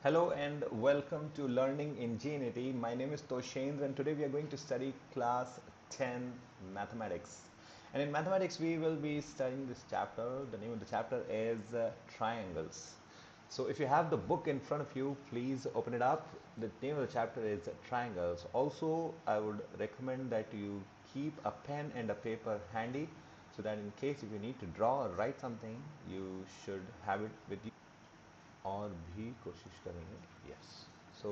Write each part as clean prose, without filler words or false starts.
Hello and welcome to Learning Ingenuity. My name is Toshendra and today we are going to study class 10 mathematics. And in mathematics we will be studying this chapter. The name of the chapter is triangles. So if you have the book in front of you, please open it up. The name of the chapter is triangles. Also, I would recommend that you keep a pen and a paper handy so that in case if you need to draw or write something, you should have it with you. और भी कोशिश करेंगे yes so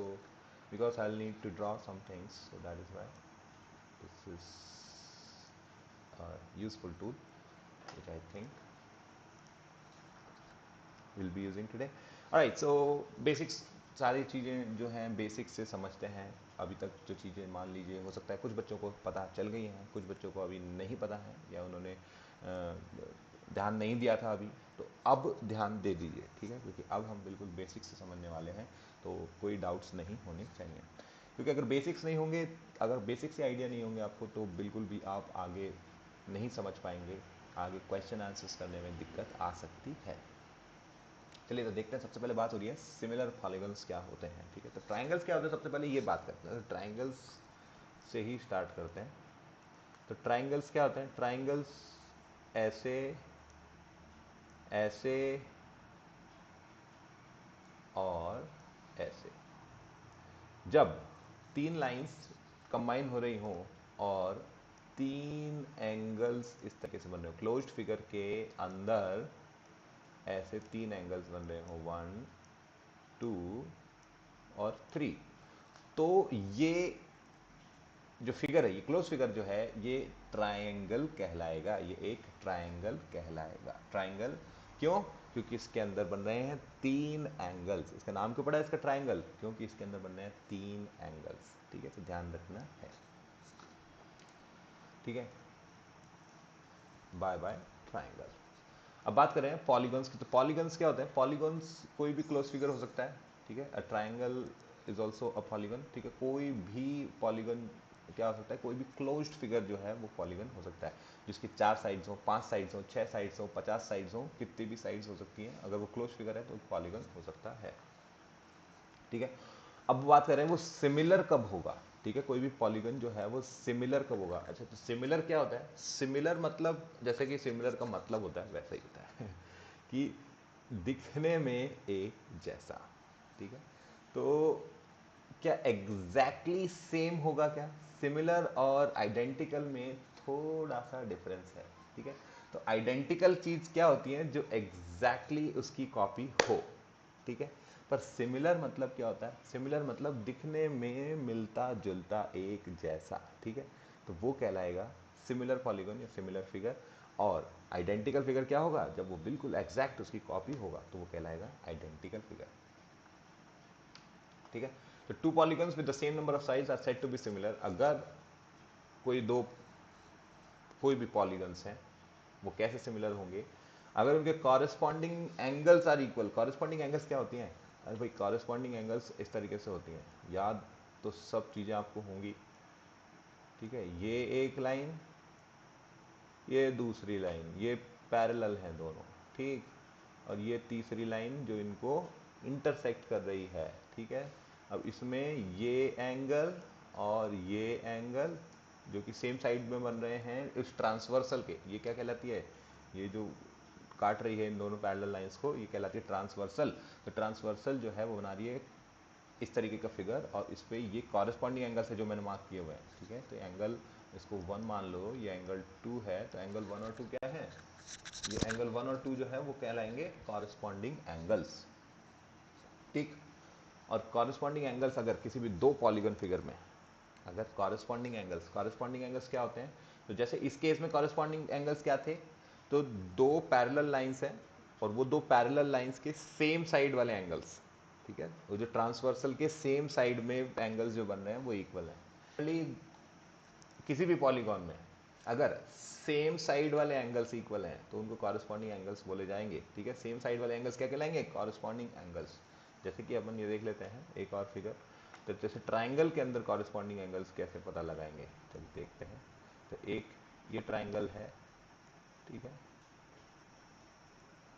because I'll need to draw some things so that is why this is a useful tool which I think we'll be using today. Alright, so basics सारी चीज़ें जो हैं basic से समझते हैं. अभी तक जो चीज़ें मान लीजिए हो सकता है कुछ बच्चों को पता चल गई हैं, कुछ बच्चों को अभी नहीं पता है या उन्होंने ध्यान नहीं दिया था अभी, तो अब ध्यान दे दीजिए, ठीक है, क्योंकि अब हम बिल्कुल बेसिक्स से समझने वाले हैं, तो कोई डाउट्स नहीं होने चाहिए. क्योंकि अगर बेसिक्स नहीं होंगे, अगर बेसिक्स से आइडिया नहीं होंगे आपको, तो बिल्कुल भी आप आगे नहीं समझ पाएंगे, आगे क्वेश्चन आंसर्स करने में दिक्कत आ सकती है. चलिए तो देखते हैं. सबसे पहले बात हो रही है सिमिलर पॉलीगन्स क्या होते हैं. ठीक है, तो ट्राइंगल्स क्या होते हैं सबसे पहले ये बात करते हैं. ट्राइंगल्स से ही स्टार्ट करते हैं. तो ट्राइंगल्स क्या होते हैं? ट्राइंगल्स ऐसे ऐसे और ऐसे जब तीन लाइंस कंबाइन हो रही हों और तीन एंगल्स इस तरीके से बन रहे हो, क्लोज्ड फिगर के अंदर ऐसे तीन एंगल्स बन रहे हो, 1 2 और 3, तो ये जो फिगर है, ये क्लोज फिगर जो है, ये ट्रायंगल कहलाएगा. ये एक ट्रायंगल कहलाएगा. ट्रायंगल क्यों? क्योंकि इसके अंदर बन रहे हैं तीन एंगल्स. इसका नाम क्यों पड़ा है इसका ट्रायंगल? क्योंकि इसके अंदर बन रहे हैं तीन एंगल्स. ठीक है, तो ध्यान रखना है. ठीक है, बाय बाय ट्रायंगल. अब बात करें पॉलीगॉन्स की. तो पॉलीगॉन्स क्या होते हैं? पॉलीगॉन्स कोई भी क्लोज फिगर हो सकता है. ठीक है, a triangle is also a polygon. ठीक है, कोई भी पॉलीगॉन क्या हो सकता है? कोई भी क्लोज्ड फिगर जो है वो पॉलीगॉन हो सकता है, जिसकी 4 साइड्स हो, 5 साइड्स हो, 6 साइड्स हो, 50 साइड्स हो, कितनी भी साइड्स हो सकती हैं. अगर वो क्लोज फिगर है तो पॉलीगॉन हो सकता है. ठीक है, अब बात करें वो सिमिलर कब होगा. ठीक है, कोई भी पॉलीगन जो है वो सिमिलर कब होगा. अच्छा, तो सिमिलर क्या होता है? सिमिलर मतलब जैसे कि सिमिलर का मतलब होता है वैसा ही होता है कि दिखने में एक जैसा. ठीक है, तो क्या एग्जैक्टली सेम होगा क्या? सिमिलर और आइडेंटिकल में थोड़ा सा डिफरेंस है. ठीक है, तो आइडेंटिकल चीज क्या होती है? जो एग्जैक्टली उसकी कॉपी हो. ठीक है, पर सिमिलर मतलब क्या होता है? सिमिलर मतलब दिखने में मिलता जुलता एक जैसा. ठीक है, तो वो कहलाएगा सिमिलर पॉलीगन या सिमिलर फिगर. और आइडेंटिकल फिगर क्या होगा? जब वो बिल्कुल एग्जैक्ट उसकी कॉपी होगा तो वो कहलाएगा आइडेंटिकल फिगर. ठीक है, तो two polygons with the same number of sides are said to be similar. अगर कोई दो कोई भी पॉलीगन्स हैं, वो कैसे सिमिलर होंगे? अगर उनके corresponding angles are equal. Corresponding angles क्या होती हैं? अरे भाई, कॉरेस्पॉन्डिंग एंगल्स इस तरीके से होती हैं. याद तो सब चीज़ें आपको होंगी. ठीक है, ये एक लाइन, ये दूसरी लाइन, ये पैरेलल हैं दोनों. ठीक, और ये तीसरी लाइन जो इनको इंटरसेक्ट कर रही है. ठीक है, अब इसमें ये एंगल और ये एंगल जो कि सेम साइड में बन रहे हैं इस ट्रांसवर्सल के, ये क्या कहलाती है? ये जो काट रही है इन दोनों पैरेलल लाइंस को, ये कहलाती है ट्रांसवर्सल. तो ट्रांसवर्सल जो है वो बना रही है इस तरीके का फिगर, और इस पे ये कॉरेस्पॉन्डिंग एंगल से जो मैंने मार्क किए हुए हैं. ठीक है, तो एंगल इसको 1 मान लो, ये एंगल 2 है, तो एंगल 1 और 2 क्या है? ये एंगल 1 और 2 जो है वो कहलाएंगे कॉरेस्पॉन्डिंग एंगल्स. ठीक, और कॉरेस्पॉन्डिंग एंगल्स अगर किसी भी दो पॉलीगन फिगर में, अगर कॉरेस्पॉन्डिंग एंगल्स क्या होते हैं? तो जैसे इस केस में कॉरेस्पॉन्डिंग एंगल्स क्या थे? तो दो पैरेलल लाइंस हैं और वो दो पैरेलल लाइंस के सेम साइड वाले एंगल्स. ठीक है, वो जो ट्रांसवर्सल के सेम साइड में एंगल्स जो बन रहे हैं वो इक्वल है. किसी भी पॉलीगॉन में अगर सेम साइड वाले एंगल्स इक्वल हैं तो उनको कॉरेस्पॉन्डिंग एंगल्स बोले जाएंगे. ठीक है, सेम साइड वाले एंगल्स क्या कहलाएंगे? Corresponding angles. जैसे कि अपन ये देख लेते हैं एक और फिगर. तो जैसे ट्राइंगल के अंदर कॉरेस्पॉन्डिंग एंगल्स कैसे पता लगाएंगे, चलिए देखते हैं. तो एक ये ट्राइंगल है. ठीक है,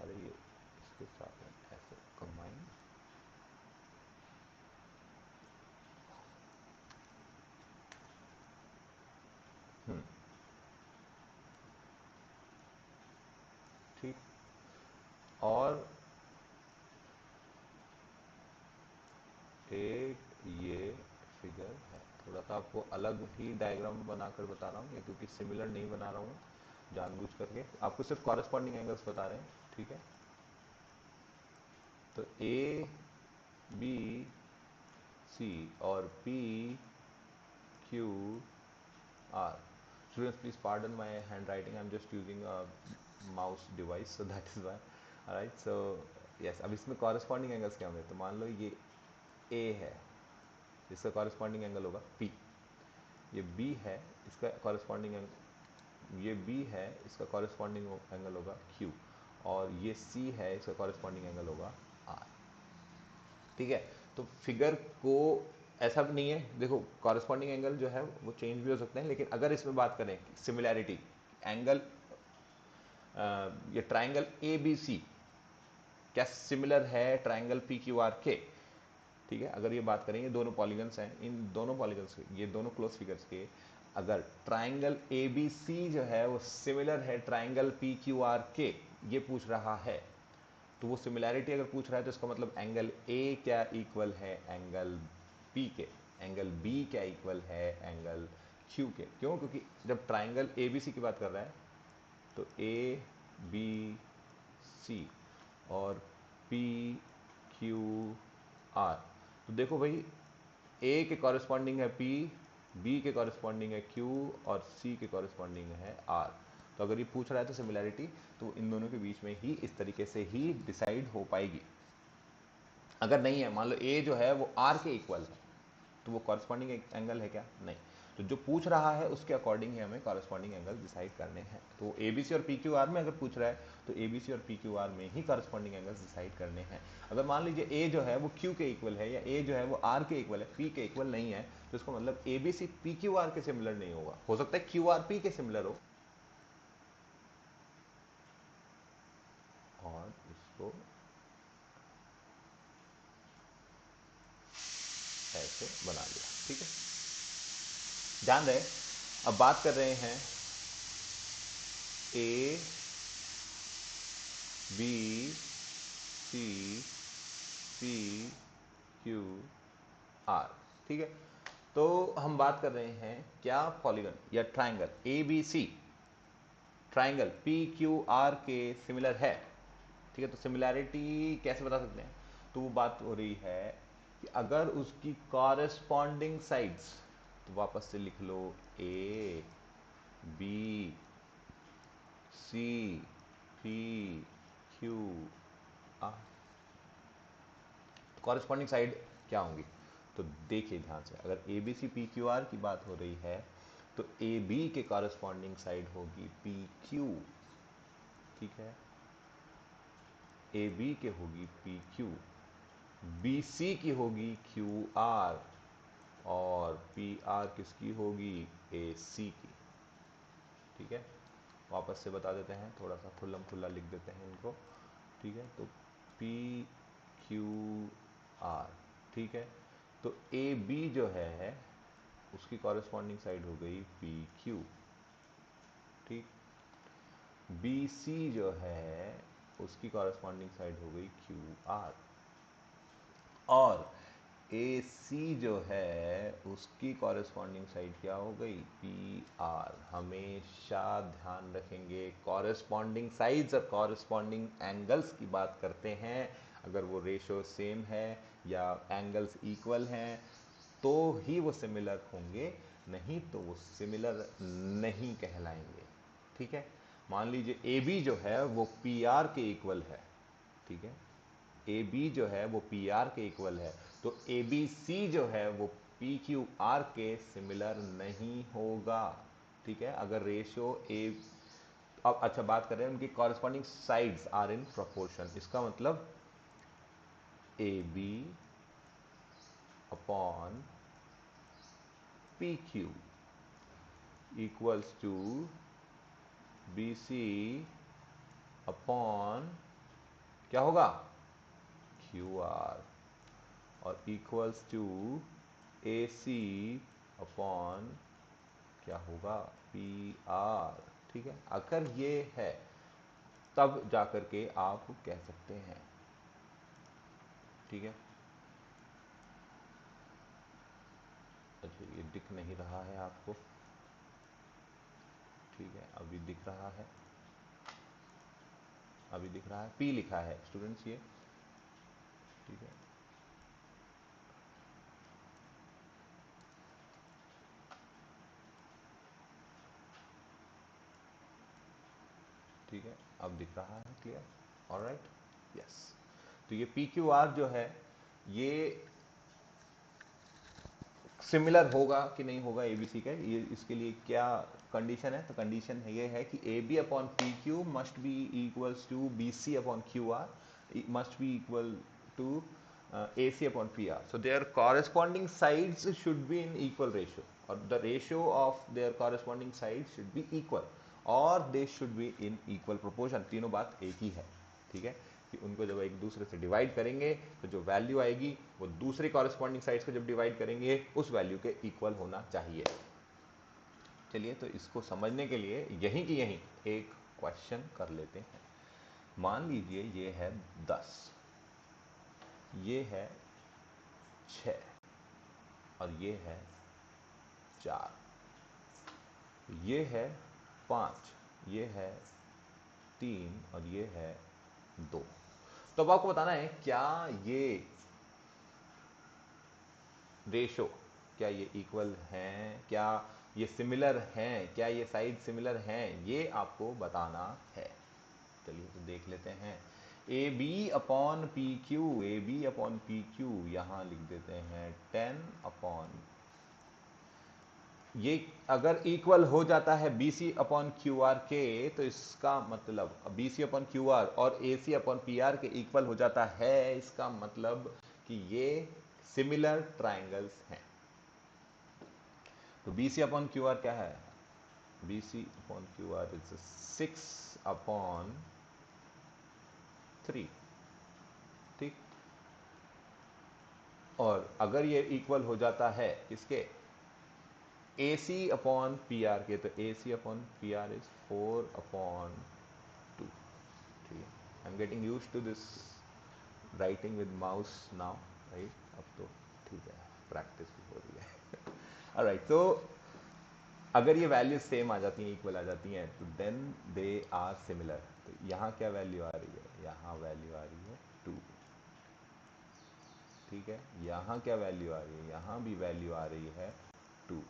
अरे ये इसके साथ में ऐसे कंबाइन, और एक ये फिगर है। थोड़ा सा आपको अलग ही डायग्राम बनाकर बता रहा हूँ, क्योंकि सिमिलर नहीं बना रहा हूँ जानबूझ करके, आपको सिर्फ कॉरेस्पॉन्डिंग एंगल्स बता रहे हैं, ठीक है। तो ए बी सी और P Q R, students please pardon my handwriting, I am just using a mouse device, so that is why. Right, so yes, अब इसमें कॉरेस्पॉन्डिंग एंगल्स क्या होंगे? तो मान लो ये ए है, इसका कॉरेस्पॉन्डिंग एंगल होगा पी। ये बी है, इसका कॉरेस्पॉन्डिंग एंगल, ये बी है, इसका कॉरेस्पॉन्डिंग एंगल होगा क्यू, और ये सी है, इसका कॉरेस्पॉन्डिंग एंगल होगा आर, ठीक है। तो फिगर को ऐसा भी नहीं है, देखो कॉरेस्पॉन्डिंग एंगल जो है वो चेंज भी हो सकते हैं, लेकिन अगर इसमें बात करें सिमिलैरिटी एंगल, ये ट्राइंगल ए बी सी क्या सिमिलर है ट्राइंगल पी क्यू आर के, ठीक है। अगर ये बात करें, ये दोनों पॉलीगन्स हैं, इन दोनों पॉलीगन्स के, ये दोनों क्लोज फिगर्स के, अगर ट्राइंगल ए बी सी जो है वो सिमिलर है ट्राइंगल पी क्यू आर के, ये पूछ रहा है, तो वो सिमिलैरिटी अगर पूछ रहा है तो इसका मतलब एंगल ए क्या इक्वल है एंगल पी के, एंगल बी क्या इक्वल है एंगल क्यू के। क्यों? क्योंकि जब ट्राइंगल ए बी सी की बात कर रहा है तो ए बी सी और पी क्यू आर, तो देखो भाई, ए के कॉरेस्पॉन्डिंग है पी, बी के कॉरेस्पॉन्डिंग है क्यू और सी के कॉरेस्पॉन्डिंग है आर। तो अगर ये पूछ रहा है तो सिमिलैरिटी तो इन दोनों के बीच में ही इस तरीके से ही डिसाइड हो पाएगी। अगर नहीं है, मान लो ए जो है वो आर के इक्वल है, तो वो कॉरेस्पॉन्डिंग एंगल है क्या? नहीं। तो जो पूछ रहा है उसके अकॉर्डिंग ही हमें कॉरेस्पॉन्डिंग एंगल डिसाइड करने हैं। तो एबीसी और पी क्यू आर में अगर पूछ रहा है तो एबीसी और पी क्यू आर में ही कॉरेस्पॉन्डिंग एंगल्स डिसाइड करने हैं। अगर मान लीजिए ए जो है वो क्यू के इक्वल है या ए जो है वो आर के इक्वल है, पी के इक्वल नहीं है, तो इसका मतलब एबीसी पी क्यू आर के सिमिलर नहीं होगा। हो सकता है क्यू आर पी के सिमिलर हो, और इसको ऐसे बना लिया, ठीक है। ध्यान रहे, अब बात कर रहे हैं A B C P Q R, ठीक है। तो हम बात कर रहे हैं क्या पॉलीगन या triangle A B C triangle P Q R के सिमिलर है, ठीक है। तो सिमिलैरिटी कैसे बता सकते हैं? तो वो बात हो रही है कि अगर उसकी कॉरेस्पॉन्डिंग साइड्स, तो वापस से लिख लो A B C P Q R, corresponding side क्या होंगी? तो देखिए ध्यान से, अगर A B C P Q R की बात हो रही है तो ए बी के कॉरेस्पॉन्डिंग साइड होगी पी क्यू, ठीक है। ए बी के होगी पी क्यू, बी सी की होगी क्यू आर, और पी आर किसकी होगी? ए सी की, ठीक है। वापस से बता देते हैं, थोड़ा सा खुल्लम खुल्ला लिख देते हैं इनको, ठीक है। तो पी क्यू आर, ठीक है। तो ए बी जो है उसकी कॉरेस्पॉन्डिंग साइड हो गई पी क्यू, ठीक। बी सी जो है उसकी कॉरेस्पॉन्डिंग साइड हो गई क्यू आर, और ए सी जो है उसकी कॉरेस्पॉन्डिंग साइड क्या हो गई? P R. हमेशा ध्यान रखेंगे, कॉरेस्पॉन्डिंग साइड्स और कॉरेस्पॉन्डिंग एंगल्स की बात करते हैं, अगर वो रेशो सेम है या एंगल्स इक्वल हैं तो ही वो सिमिलर होंगे, नहीं तो वो सिमिलर नहीं कहलाएंगे, ठीक है। मान लीजिए ए बी जो है वो पी आर के इक्वल है, ठीक है। ए बी जो है वो पी आर के इक्वल है, तो ए बी सी जो है वो पी क्यू आर के सिमिलर नहीं होगा, ठीक है। अगर रेशियो ए, अब अच्छा बात कर रहे हैं उनकी corresponding sides are in proportion, इसका मतलब A B upon P Q equals to B C upon क्या होगा? क्यू आर, और equals to A C upon क्या होगा? पी आर, ठीक है। अगर ये है तब जाकर के आप कह सकते हैं। ठीक है, अच्छा ये दिख नहीं रहा है आपको, ठीक है अभी दिख रहा है, अभी दिख रहा है, पी लिखा है स्टूडेंट्स ये, ठीक है। ठीक है, अब दिख रहा है क्लियर, ऑलराइट, यस। तो ये पी क्यू आर जो है ये सिमिलर होगा कि नहीं होगा एबीसी का, ये इसके लिए क्या कंडीशन है, तो कंडीशन है ये है कि A B upon P Q must be equals to B C upon Q R must be equal to A C upon P R, so their corresponding sides should be in equal ratio, और the ratio of their corresponding sides should be equal, और they should be in equal proportion, तीनों बात एक ही है। ठीक है, कि उनको जब एक दूसरे से डिवाइड करेंगे तो जो वैल्यू आएगी वो दूसरे कॉरेस्पॉन्डिंग साइड्स को जब डिवाइड करेंगे उस वैल्यू के इक्वल होना चाहिए। चलिए, तो इसको समझने के लिए यहीं की यहीं एक क्वेश्चन कर लेते हैं। मान लीजिए ये है 10, ये है 6 और ये है 4, ये है 5, ये है 3 और ये है 2। तो अब आपको बताना है क्या ये रेशो, क्या ये इक्वल हैं, क्या ये सिमिलर हैं, क्या ये साइड सिमिलर हैं, ये आपको बताना है। चलिए तो देख लेते हैं। A B upon P Q, A B upon P Q यहां लिख देते हैं 10 अपॉन, ये अगर इक्वल हो जाता है B C upon Q R के, तो इसका मतलब B C upon Q R और A C upon P R के इक्वल हो जाता है, इसका मतलब कि ये सिमिलर ट्राइंगल्स हैं। तो B C upon Q R क्या है, B C upon Q R is 6 upon 3, ठीक। और अगर ये इक्वल हो जाता है इसके A C upon P R के, तो A C upon P R is 4 upon 2, ठीक है। I am getting use to this writing with mouse now, right, अब तो ठीक है, प्रैक्टिस भी हो रही है। ऑलराइट, तो अगर ये वैल्यू सेम आ जाती हैं, इक्वल आ जाती हैं, तो देन दे आर सिमिलर। तो यहाँ क्या वैल्यू आ रही है, यहाँ वैल्यू आ रही है 2, ठीक है। यहाँ क्या वैल्यू आ रही है, यहाँ भी वैल्यू आ रही है 2,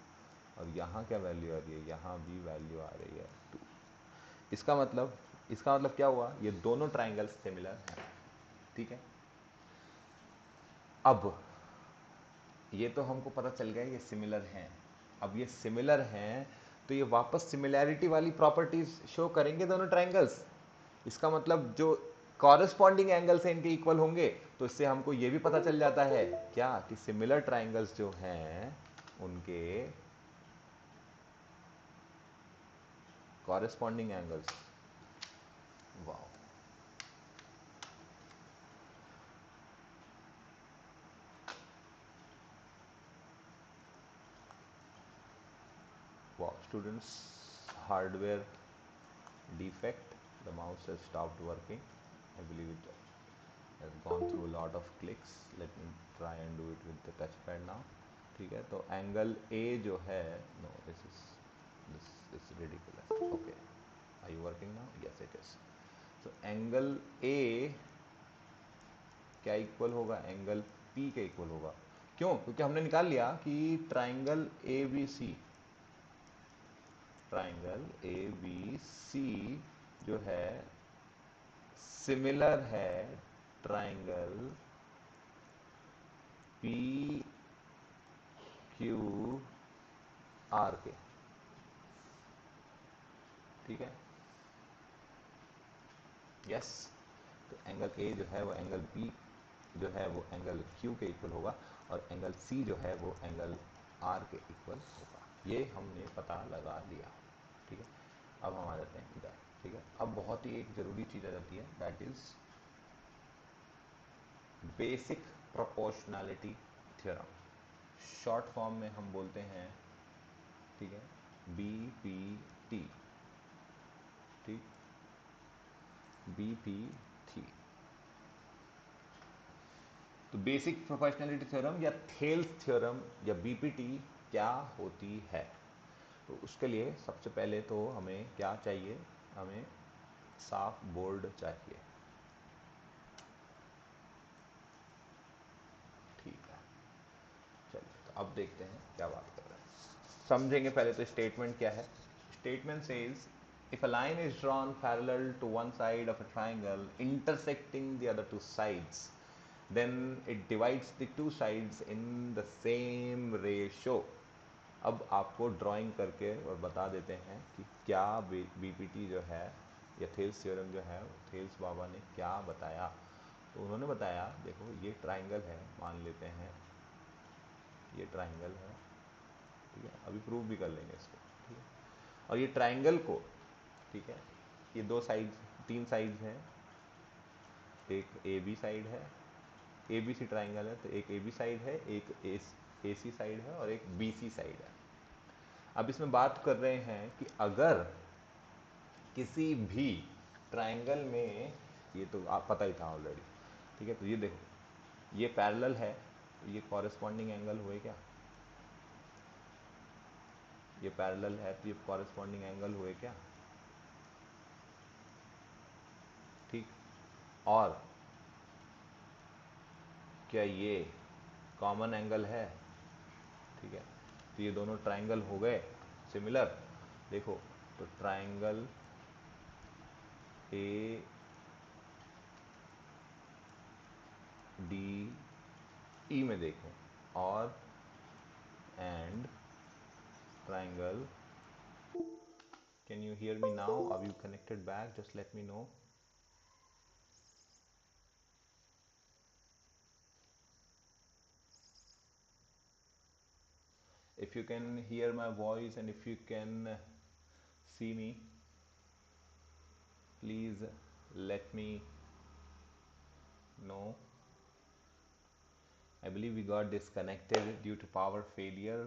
और यहाँ क्या वैल्यू आ रही है, यहाँ भी वैल्यू आ रही है 2। इसका मतलब क्या हुआ, ये दोनों ट्राइंगल्स सिमिलर हैं, ठीक है। अब ये तो हमको पता चल गया ये सिमिलर हैं। अब ये सिमिलर हैं तो ये वापस सिमिलैरिटी वाली प्रॉपर्टीज शो करेंगे दोनों ट्राइंगल्स। इसका मतलब जो कॉरेस्पॉन्डिंग एंगल्स हैं इनके इक्वल होंगे, तो इससे हमको ये भी पता चल जाता है क्या कि सिमिलर ट्राइंगल्स जो हैं उनके कॉरेस्पॉन्डिंग एंगल्स, वाह वाह students, hardware defect, the mouse has stopped working, I believe it has gone through a lot of clicks, let me try and do it with the touchpad now। ठीक है, तो angle A जो है, no this is ridiculous, okay, are you working now, yes it is. तो angle A क्या equal होगा, angle P के equal होगा। क्यों, क्योंकि हमने निकाल लिया कि triangle A B C, triangle A B C जो है सिमिलर है ट्राइंगल पी क्यू आर के, ठीक है, यस। तो एंगल ए जो है वो एंगल पी जो है वो एंगल क्यू के इक्वल होगा, और एंगल सी जो है वो एंगल आर के इक्वल होगा। ये हमने पता लगा लिया, ठीक है। अब हम आ जाते हैं इधर, ठीक है। अब बहुत ही एक जरूरी चीज आ जाती है, that is basic proportionality theorem, short form में हम बोलते हैं, ठीक है, BPT, ठीक। बीपीटी। तो बेसिक प्रोपोर्शनैलिटी थ्योरम या थेल्स थ्योरम या बीपीटी क्या होती है? तो उसके लिए सबसे पहले तो हमें क्या चाहिए, हमें साफ बोर्ड चाहिए। ठीक है, चलिए तो अब देखते हैं क्या बात कर रहे हैं। समझेंगे पहले तो स्टेटमेंट क्या है। Statement says if a line is drawn parallel to one side of a triangle intersecting the other two sides, then it divides the two sides in the same ratio। अब आपको ड्राइंग करके और बता देते हैं कि क्या बीपीटी जो है या थेल्स थ्योरम जो है, थेल्स बाबा ने क्या बताया। तो उन्होंने बताया, देखो ये ट्राइंगल है, मान लेते हैं ये ट्राइंगल है, ठीक है, अभी प्रूव भी कर लेंगे इसको, ठीक है। और ये ट्राइंगल को, ठीक है, ये दो साइड, तीन साइड्स हैं, एक ए बी साइड है, ए बी सी ट्राइंगल है तो एक ए बी साइड है, एक ए सी साइड है और एक बी सी साइड है। अब इसमें बात कर रहे हैं कि अगर किसी भी ट्राइंगल में, ये तो आप पता ही था ऑलरेडी, ठीक है, तो ये देखो ये पैरेलल है तो ये कॉरेस्पॉन्डिंग एंगल हुए क्या, ये पैरेलल है तो ये कॉरेस्पॉन्डिंग एंगल हुए क्या, ठीक। और क्या ये कॉमन एंगल है, ठीक है, तो ये दोनों ट्राइंगल हो गए सिमिलर। देखो तो ट्राइंगल ए डी ई में देखो, और and triangle, can you hear me now, are you connected back, just let me know. If you can hear my voice and if you can see me, please let me know. I believe we got disconnected due to power failure.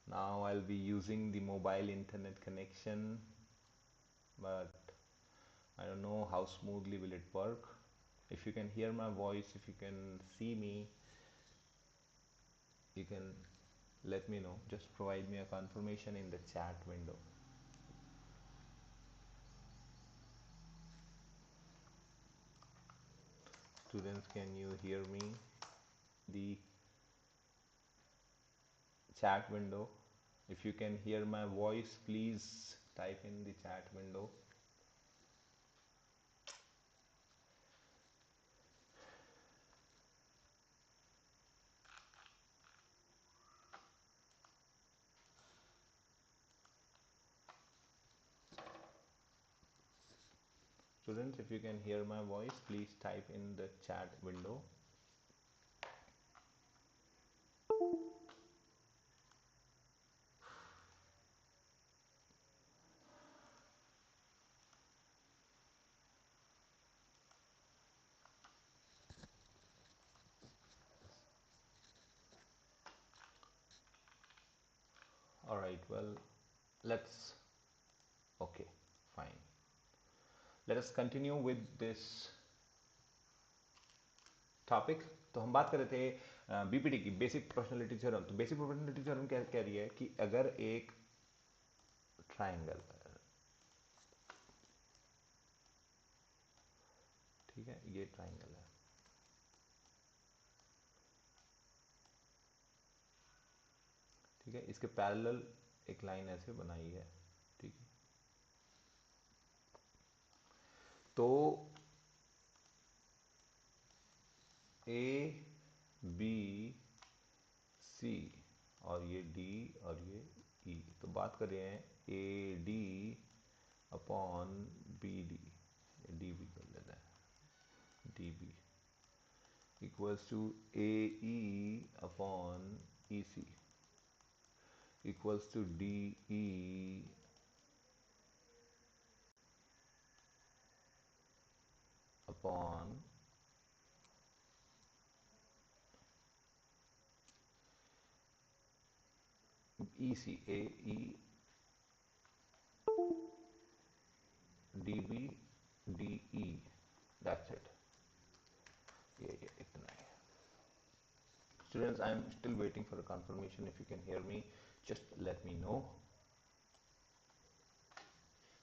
Now I'll be using the mobile internet connection, but I don't know how smoothly will it work. If you can hear my voice, if you can see me, you can let me know. Just provide me a confirmation in the chat window. Students, can you hear me? The chat window. If you can hear my voice, please type in the chat window. Students, if you can hear my voice, please type in the chat window. All right, well, okay, fine. Let us continue with this topic. तो हम बात कर रहे थे BPT की, basic proportionality theorem. तो basic proportionality theorem क्या कह रही है कि अगर एक ट्राइंगल, ठीक है, ये ट्राइंगल है, ठीक है, इसके पैरेलल एक लाइन ऐसे बनाई है, ठीक है, तो ए बी सी और ये डी और ये ई, तो बात कर रहे हैं A D upon B D, D B कर लेते हैं, D B equals to A E upon E C equals to D E upon E C, A E D B D E, that's it, ये इतना है। Students, I am still waiting for confirmation, if you can hear me just let me know.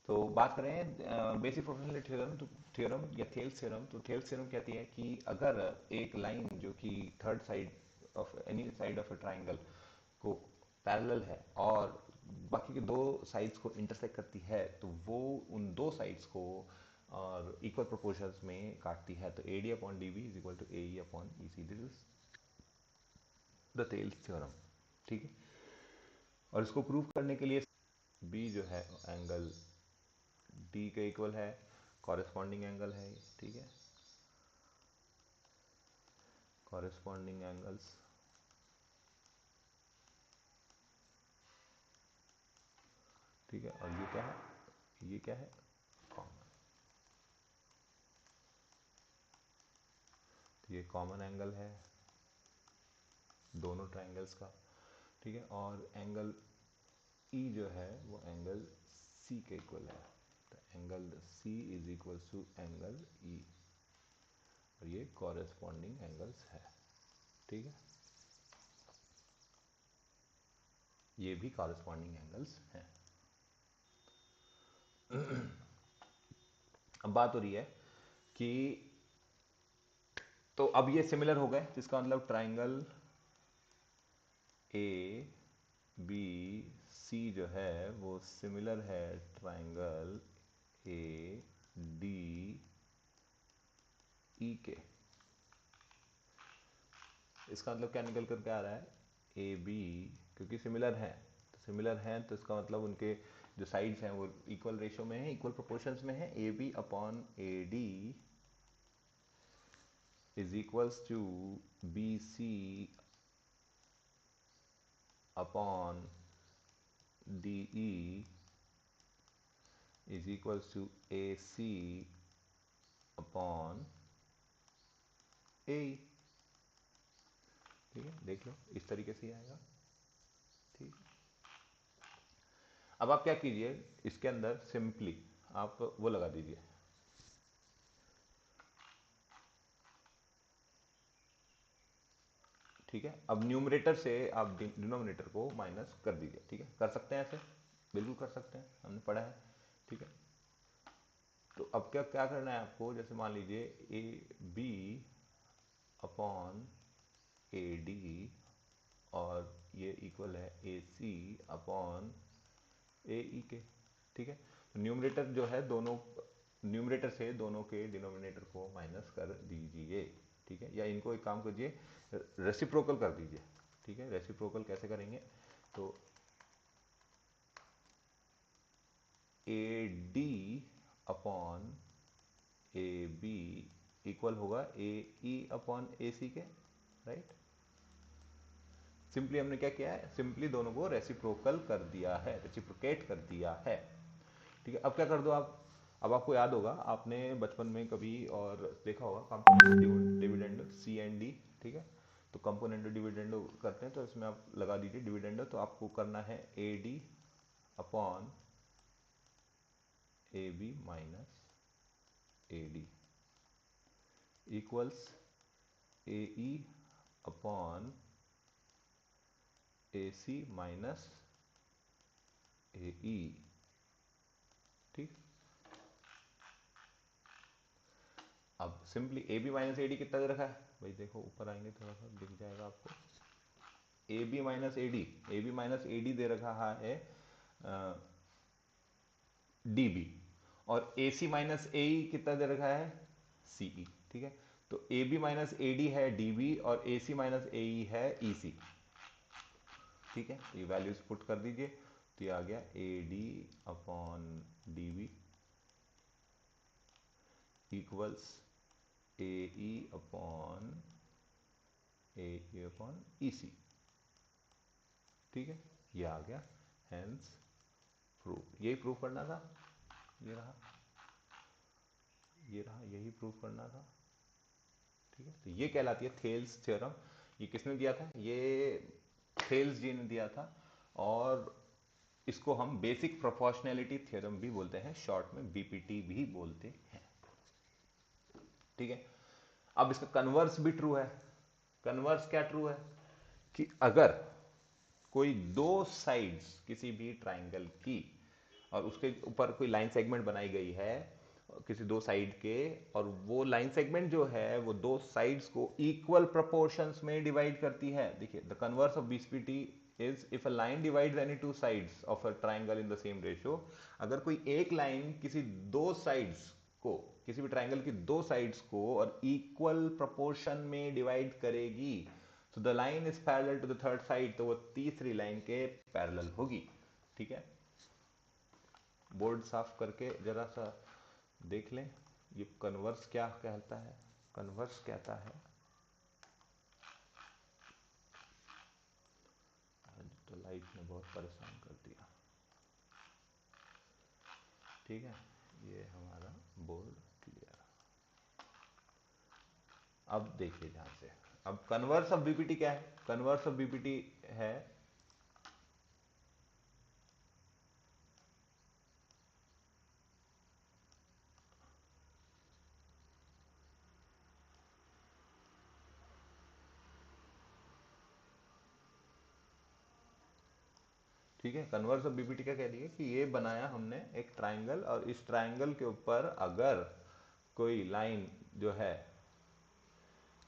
तो बात करें basic proportional theorem, तो theorem या Thales theorem, तो Thales theorem कहती है कि अगर एक लाइन जो कि third side of any side of A triangle को पैरेलल है और बाकी के दो साइड्स को इंटरसेक्ट करती है, तो वो उन दो साइड्स को और इक्वल प्रोपोर्शंस में काटती है, तो AD upon DB is equal to AE upon EC, this is the Thales theorem. ठीक है, और इसको प्रूव करने के लिए B जो है एंगल D के इक्वल है, कॉरेस्पॉन्डिंग एंगल है, ठीक है, कॉरेस्पॉन्डिंग एंगल्स, ठीक है, और ये क्या है, ये क्या है, कॉमन, तो ये कॉमन एंगल है दोनों ट्राइंगल्स का, ठीक है, और एंगल E जो है वो एंगल C के इक्वल है, तो angle C is equal to angle E, और ये कॉरेस्पॉन्डिंग एंगल्स है, ठीक है, ये भी कॉरेस्पॉन्डिंग एंगल्स हैं। अब बात हो रही है कि तो अब ये सिमिलर हो गए, जिसका मतलब ट्राइंगल ए बी सी जो है वो सिमिलर है ट्राइंगल ए डी ई के। इसका मतलब क्या निकल कर क्या आ रहा है, ए बी, क्योंकि सिमिलर हैं, तो सिमिलर हैं तो इसका मतलब उनके जो साइड्स हैं वो इक्वल रेशो में है, इक्वल प्रोपोर्शंस में है, A B upon A D is equals to B C upon D E is equals to A C upon A, ठीक है, देख लो इस तरीके से ही आएगा, ठीक। अब आप क्या कीजिए, इसके अंदर सिंपली आप वो लगा दीजिए, ठीक है, अब न्यूमरेटर से आप डिनोमिनेटर को माइनस कर दीजिए, ठीक है, कर सकते हैं ऐसे, बिल्कुल कर सकते हैं, हमने पढ़ा है, ठीक है। तो अब क्या क्या करना है आपको, जैसे मान लीजिए A B upon A D और ये इक्वल है ए सी अपॉन ए ई के, ठीक है, तो न्यूमरेटर जो है दोनों, न्यूमरेटर से दोनों के डिनोमिनेटर को माइनस कर दीजिए, ठीक है, या इनको एक काम कीजिए, रेसिप्रोकल कर दीजिए, ठीक है, रेसिप्रोकल कैसे करेंगे, तो A D upon A B equal होगा ए ई अपॉन ए सी के, राइट। सिंपली हमने क्या किया है, सिंपली दोनों को रेसिप्रोकल कर दिया है, रेसिप्रोकेट कर दिया है, ठीक है। अब क्या कर दो आप, अब आपको याद होगा, आपने बचपन में कभी और देखा होगा componendo dividendo C and D, ठीक है, तो कंपोनेंट डिविडेंड करते हैं, तो इसमें आप लगा दीजिए डिविडेंड, तो आपको करना है A D upon A B minus A D equals A E upon A C minus A E, ठीक। अब simply A B minus A D कितना दे रखा है भाई, देखो ऊपर आएंगे थोड़ा सा दिख जाएगा आपको, A B minus A D, A B minus A D दे रखा है डी बी, और ए सी माइनस ए ई कितना दे रखा है सी ई, ठीक है, तो A B minus A D है डी बी और ए सी माइनस ए ई है ई सी, ठीक है, ये वैल्यूज पुट कर दीजिए, तो ये आ गया A D upon D B equals A E upon A E upon E C, ठीक है, ये आ गया, हेंस प्रूफ, यही प्रूफ करना था, ये रहा, ये रहा, यही प्रूफ करना था, ठीक है, तो ये कहलाती है थेल्स थ्योरम। ये किसने दिया था, ये थेल्स जी ने दिया था, और इसको हम बेसिक प्रोपोर्शनैलिटी थ्योरम भी बोलते हैं, शॉर्ट में बीपीटी भी बोलते हैं, ठीक है। अब इसका कन्वर्स भी ट्रू है। कन्वर्स क्या ट्रू है कि अगर कोई दो साइड्स किसी भी ट्राइंगल की और उसके ऊपर कोई लाइन सेगमेंट बनाई गई है किसी दो साइड के, और वो लाइन सेगमेंट जो है वो दो साइड्स को इक्वल प्रोपोर्शंस में डिवाइड करती है। देखिए, the converse of BCPT is if a line divides any two sides of a triangle in the same ratio. अगर कोई एक लाइन किसी दो साइड्स को, किसी भी ट्राइंगल की दो साइड्स को और इक्वल प्रोपोर्शन में डिवाइड करेगी, तो the line is parallel to the third side, तो वो तीसरी लाइन के पैरेलल होगी। ठीक है, बोर्ड साफ करके जरा सा देख लें ये कन्वर्स क्या कहता है। कन्वर्स कहता है, आज तो लाइट ने बहुत परेशान कर दिया। ठीक है, ये हमारा बोर्ड क्लियर। अब देखिए ध्यान से, अब कन्वर्स ऑफ बीपीटी क्या है। कन्वर्स ऑफ बीपीटी है ठीक है, कन्वर्स ऑफ बीपीटी क्या कह रही है कि ये बनाया हमने एक ट्राइंगल और इस ट्राइंगल के ऊपर अगर कोई लाइन जो है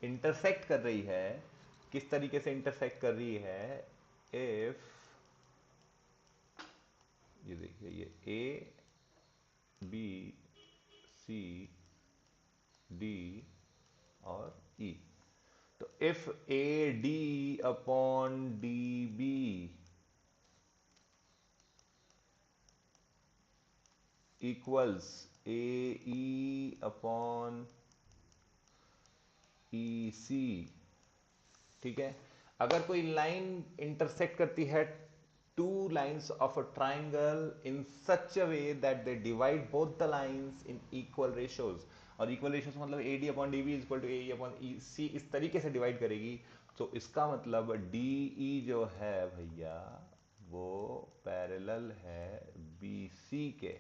इंटरसेक्ट कर रही है, किस तरीके से इंटरसेक्ट कर रही है, इफ ये देखिए ये ए बी सी डी और ई, तो if A D upon D B equals A E upon E C, ठीक है, अगर कोई लाइन इंटरसेक्ट करती है two lines of a triangle in such a way that they divide both the lines in equal ratios, और equal ratios मतलब A D upon D B equal to A upon E C, इस तरीके से divide करेगी, तो इसका मतलब D E जो है भैया वो पैरेलल है बी सी के।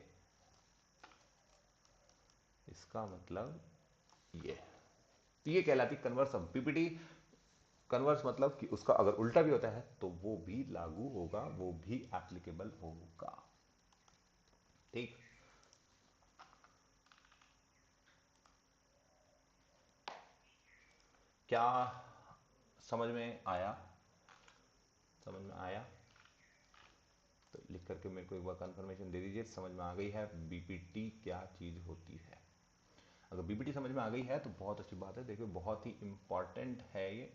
इसका मतलब ये कहलाती कन्वर्स ऑफ पीपीटी। कन्वर्स मतलब कि उसका अगर उल्टा भी होता है तो वो भी लागू होगा, वो भी एप्लीकेबल होगा। ठीक, क्या समझ में आया? समझ में आया तो लिख करके मेरे को एक बार कंफर्मेशन दे दीजिए समझ में आ गई है बीपीटी क्या चीज होती है। अगर बीपीटी समझ में आ गई है तो बहुत अच्छी बात है। देखिए बहुत ही इंपॉर्टेंट है ये।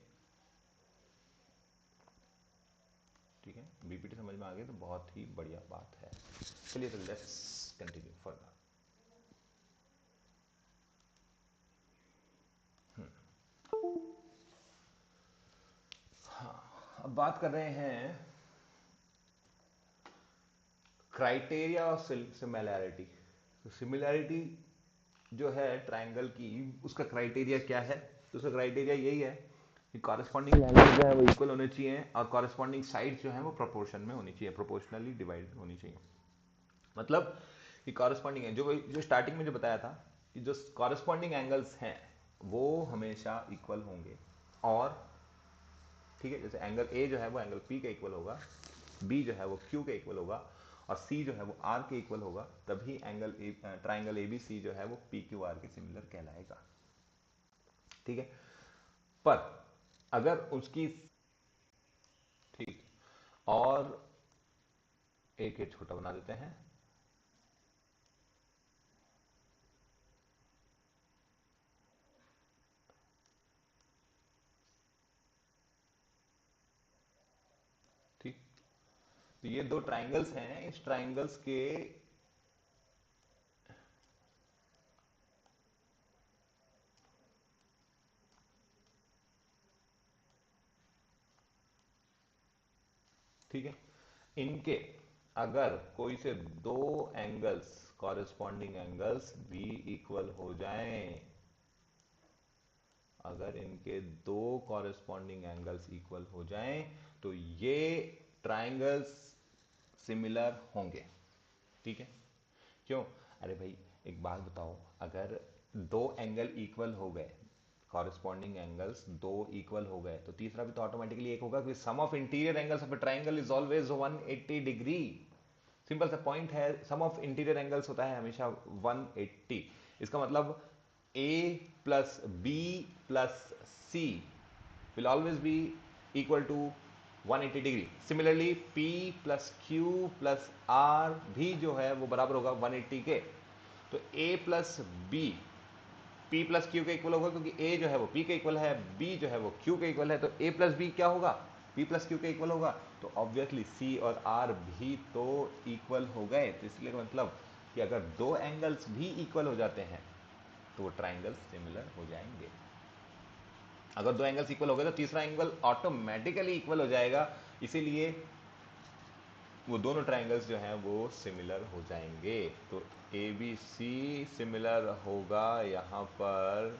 ठीक है, बीपीटी समझ में आ गई तो बहुत ही बढ़िया बात है। चलिए तो लेट्स कंटिन्यू फर्दर। अब बात कर रहे हैं क्राइटेरिया ऑफ सिमिलैरिटी। तो सिमिलैरिटी जो है ट्राइंगल की, उसका क्राइटेरिया क्या है? तो उसका क्राइटेरिया यही है कि कॉरेस्पॉन्डिंग एंगल जो है वो इक्वल होने चाहिए और कॉरेस्पॉन्डिंग साइड्स जो है वो प्रोपोर्शन में होनी चाहिए, प्रोपोर्शनली डिवाइड होनी चाहिए। मतलब कि कॉरेस्पॉन्डिंग है जो स्टार्टिंग में जो बताया था कि जो कॉरेस्पॉन्डिंग एंगल्स हैं वो हमेशा इक्वल होंगे। और ठीक है, जैसे एंगल ए जो है वो एंगल पी के इक्वल होगा, बी जो है वो क्यू के इक्वल होगा और सी जो है वो आर के इक्वल होगा, तभी angle triangle A B C जो है वो पी क्यू आर के सिमिलर कहलाएगा। ठीक है, पर अगर उसकी, ठीक, और एक छोटा बना देते हैं, ठीक, तो ये दो ट्राइंगल्स हैं, इस ट्राइंगल्स के ठीक है, इनके अगर कोई से दो एंगल्स, कॉरेस्पॉन्डिंग एंगल्स भी इक्वल हो जाएं, अगर इनके दो कॉरेस्पॉन्डिंग एंगल्स इक्वल हो जाएं तो ये ट्राइंगल्स सिमिलर होंगे। ठीक है, क्यों? अरे भाई एक बात बताओ, अगर दो एंगल इक्वल हो गए, कॉरेस्पॉन्डिंग एंगल्स दो इक्वल हो गए, तो तीसरा भी तो ऑटोमेटिकली एक होगा, क्योंकि sum of interior angles of a triangle is always 180 degree. Simple सा पॉइंट है, सम ऑफ इंटीरियर एंगल्स होता है हमेशा 180। इसका मतलब a plus B plus C will always be equal to 180 degree. Similarly P plus Q plus R भी जो है वो बराबर होगा 180 के। तो A plus B P plus Q के इक्वल होगा, क्योंकि A जो है वो P के इक्वल है, B जो है वो Q के इक्वल है, तो A प्लस बी क्या होगा, P प्लस क्यू के इक्वल होगा। तो ऑब्वियसली C और R भी तो इक्वल हो गए। तो इसलिए मतलब कि अगर दो एंगल्स भी इक्वल हो जाते हैं तो वो ट्राइंगल सिमिलर हो जाएंगे। अगर दो एंगल्स इक्वल हो गए तो तीसरा एंगल ऑटोमेटिकली इक्वल हो जाएगा, इसीलिए वो दोनों ट्राइंगल्स जो हैं वो सिमिलर हो जाएंगे। तो ए बी सी सिमिलर होगा यहाँ पर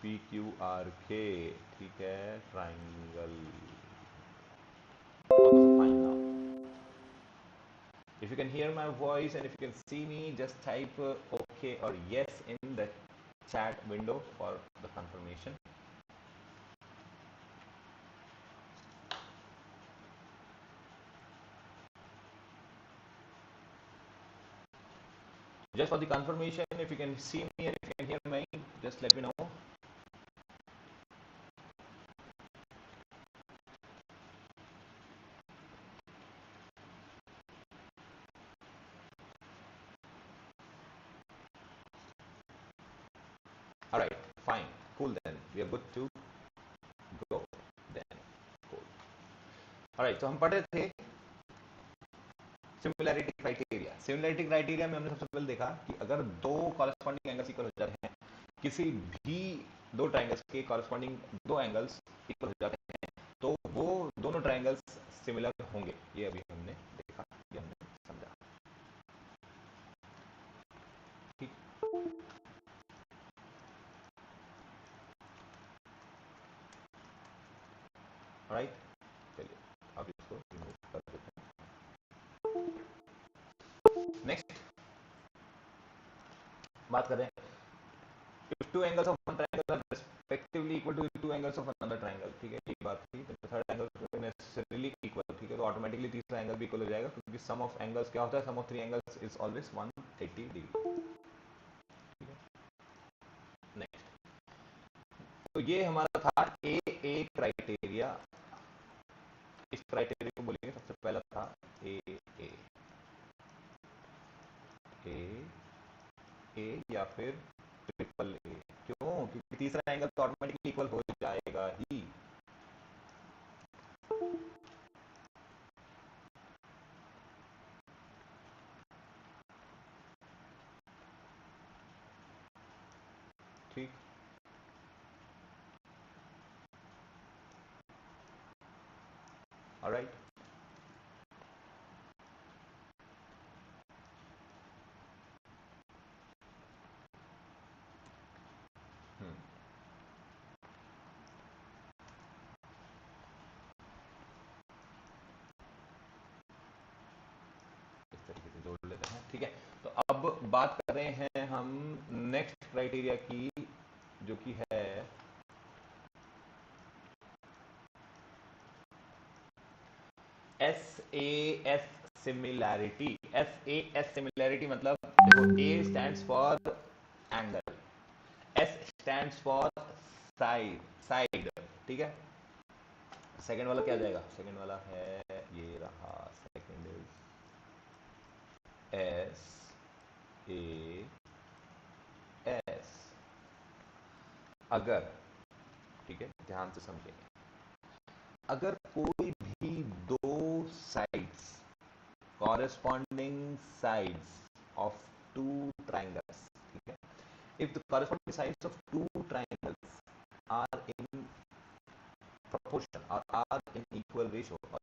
पी क्यू आर के, ठीक है, triangle. Fine now, if you can hear my voice and if you can see me, just type okay or yes in the chat window for the confirmation. Just for the confirmation, if you can see me and if you can hear me, just let me know. All right, fine, cool then. We are good to go then. Cool. All right, तो हम पढ़ रहे थे similarity criteria. Similarity criteria में हमने सबसे पहले देखा कि अगर दो कॉरेस्पॉन्डिंग एंगल्स इक्वल हो जाते हैं, किसी भी दो ट्राइंगल्स के कॉरेस्पॉन्डिंग दो एंगल्स इक्वल हो जाते हैं, तो वो दोनों ट्राइंगल्स सिमिलर होंगे। ये अभी हमने देखा, ये हमने समझा, ठीक। राइट, चलिए अब इसको रिमूव कर देते हैं। नेक्स्ट बात करें, if two angles of one triangle are respectively equal to two angles of another triangle, ठीक है, ये बात थी। तो थर्ड एंगल नेसेसरीली इक्वल, ठीक है, तो ऑटोमेटिकली तीसरा एंगल भी इक्वल हो जाएगा, क्योंकि सम ऑफ एंगल्स क्या होता है, sum of three angles is always 180 degree. Next, तो ये हमारा था ए क्राइटेरिया। इस क्राइटेरिया को बोलेंगे सबसे पहला था ए ए ए ए या फिर ट्रिपल ए। क्यों? क्योंकि तीसरा एंगल तो ऑटोमेटिकली इक्वल हो जाएगा ही। ठीक, ऑलराइट। इस तरीके से जोड़ लेते हैं, ठीक है। तो अब बात कर रहे हैं हम नेक्स्ट क्राइटेरिया की, जो कि है SAS सिमिलैरिटी। SAS सिमिलैरिटी मतलब देखो, A stands for angle, S stands for side, side, ठीक है। सेकंड वाला क्या आ जाएगा, सेकंड वाला है ये रहा, सेकंड इज SAS। अगर, ठीक है, ध्यान से समझेंगे, अगर कोई भी दो sides, corresponding sides of two triangles, ठीक है, if the corresponding sides of two triangles are in proportion or are in equal ratio, or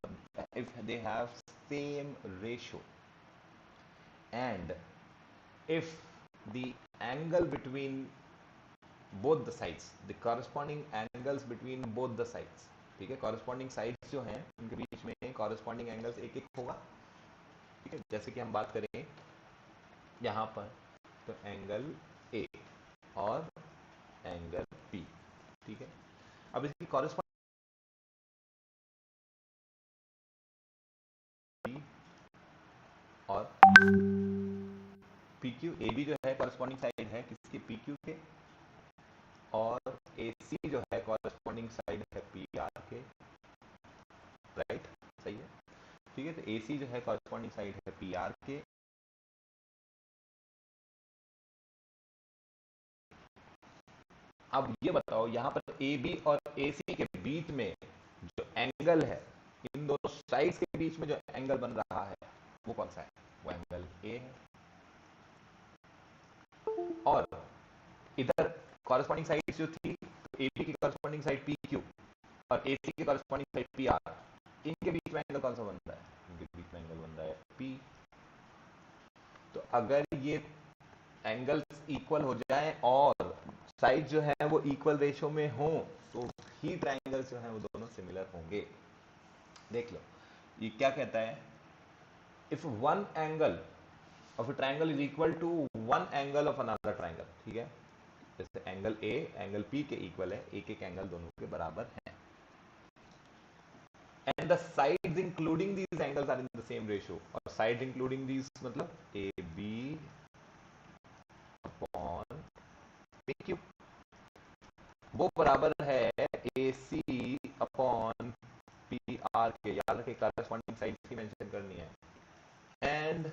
if they have same ratio, and if the angle between both the sides, the corresponding angles between both the sides, ठीक है, corresponding sides जो हैं उनके बीच में corresponding angles एक एक होगा, ठीक है। जैसे कि हम बात करें यहाँ पर, तो एंगल ए, और एंगल P, ठीक है। अब इसकी कॉरेस्पॉन्डिंग और PQ, AB जो है कॉरेस्पॉन्डिंग साइड है किसके, PQ के, और AC जो है कॉरेस्पॉन्डिंग साइड है PR के, राइट, सही है, ठीक है। तो AC जो है कॉरेस्पॉन्डिंग साइड है PR के, अब ये बताओ यहां पर AB और AC के बीच में जो एंगल है, इन दोनों साइड्स के बीच में जो एंगल बन रहा है वो कौन सा है, वो एंगल A है। और इधर कॉरेस्पॉन्डिंग साइड जो थी, तो AB की कॉरेस्पॉन्डिंग साइड PQ और AC की कॉरेस्पॉन्डिंग साइड PR, इनके बीच में एंगल कौन सा बन रहा है, इनके बीच में एंगल बन रहा है P। तो अगर ये एंगल्स इक्वल हो जाए और साइड जो है वो इक्वल रेशियो में हो, तो ही ट्राइंगल्स जो है वो दोनों सिमिलर होंगे। देख लो ये क्या कहता है, if one angle of a triangle is equal to one angle of another triangle, ठीक है, जैसे एंगल ए एंगल पी के इक्वल है, एक एक एंगल दोनों के बराबर है, and the sides including these angles are in the same ratio, और साइड इंक्लूडिंग दीज मतलब A B upon P Q, वो बराबर है A C upon P R के, याद रखे कॉरेस्पॉन्डिंग साइड की मेंशन करनी है, and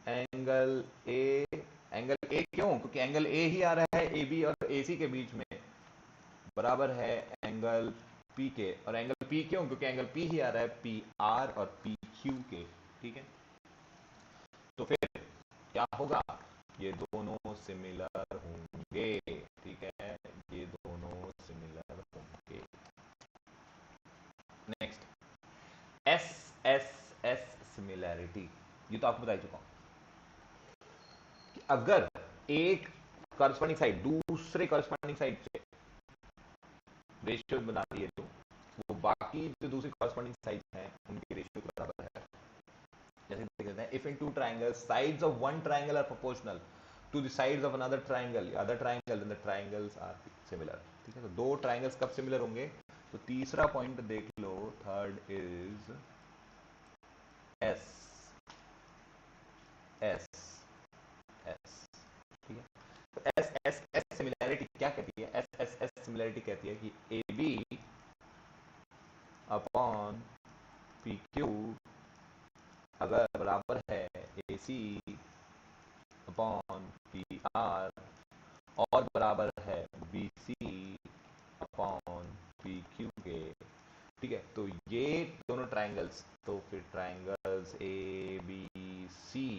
angle A, angle A क्यों, क्योंकि एंगल ए ही आ रहा है ए बी और ए सी के बीच में, बराबर है एंगल पी के, और एंगल पी क्यों, क्योंकि एंगल पी ही आ रहा है पी आर और पी क्यू के, ठीक है। तो फिर क्या होगा, ये दोनों सिमिलर होंगे, ठीक है, ये दोनों सिमिलर होंगे। Next, S S S similarity, ये तो आपको बता चुका हूं कि अगर एक कॉरेस्पॉन्डिंग साइड दूसरे कॉरेस्पॉन्डिंग साइड से रेशियो बना रही है, तो वो बाकी जो दूसरी कॉरेस्पॉन्डिंग साइड है उनके रेशियो के बराबर है। जैसे देख लेते हैं, if in two triangles sides of one triangle are proportional to the sides of another triangle, then the triangles are similar, ठीक है। तो दो ट्राइंगल्स कब सिमिलर होंगे, तो तीसरा पॉइंट देख लो, third is S S S, ठीक है। तो एस एस एस सिमिलैरिटी क्या कहती है, एस एस एस सिमिलैरिटी कहती है कि A B upon P Q अगर बराबर है A C upon P R, और बराबर है B C upon P Q के, ठीक है। तो ये दोनों ट्राइंगल्स, तो फिर ट्राइंगल्स ए बी सी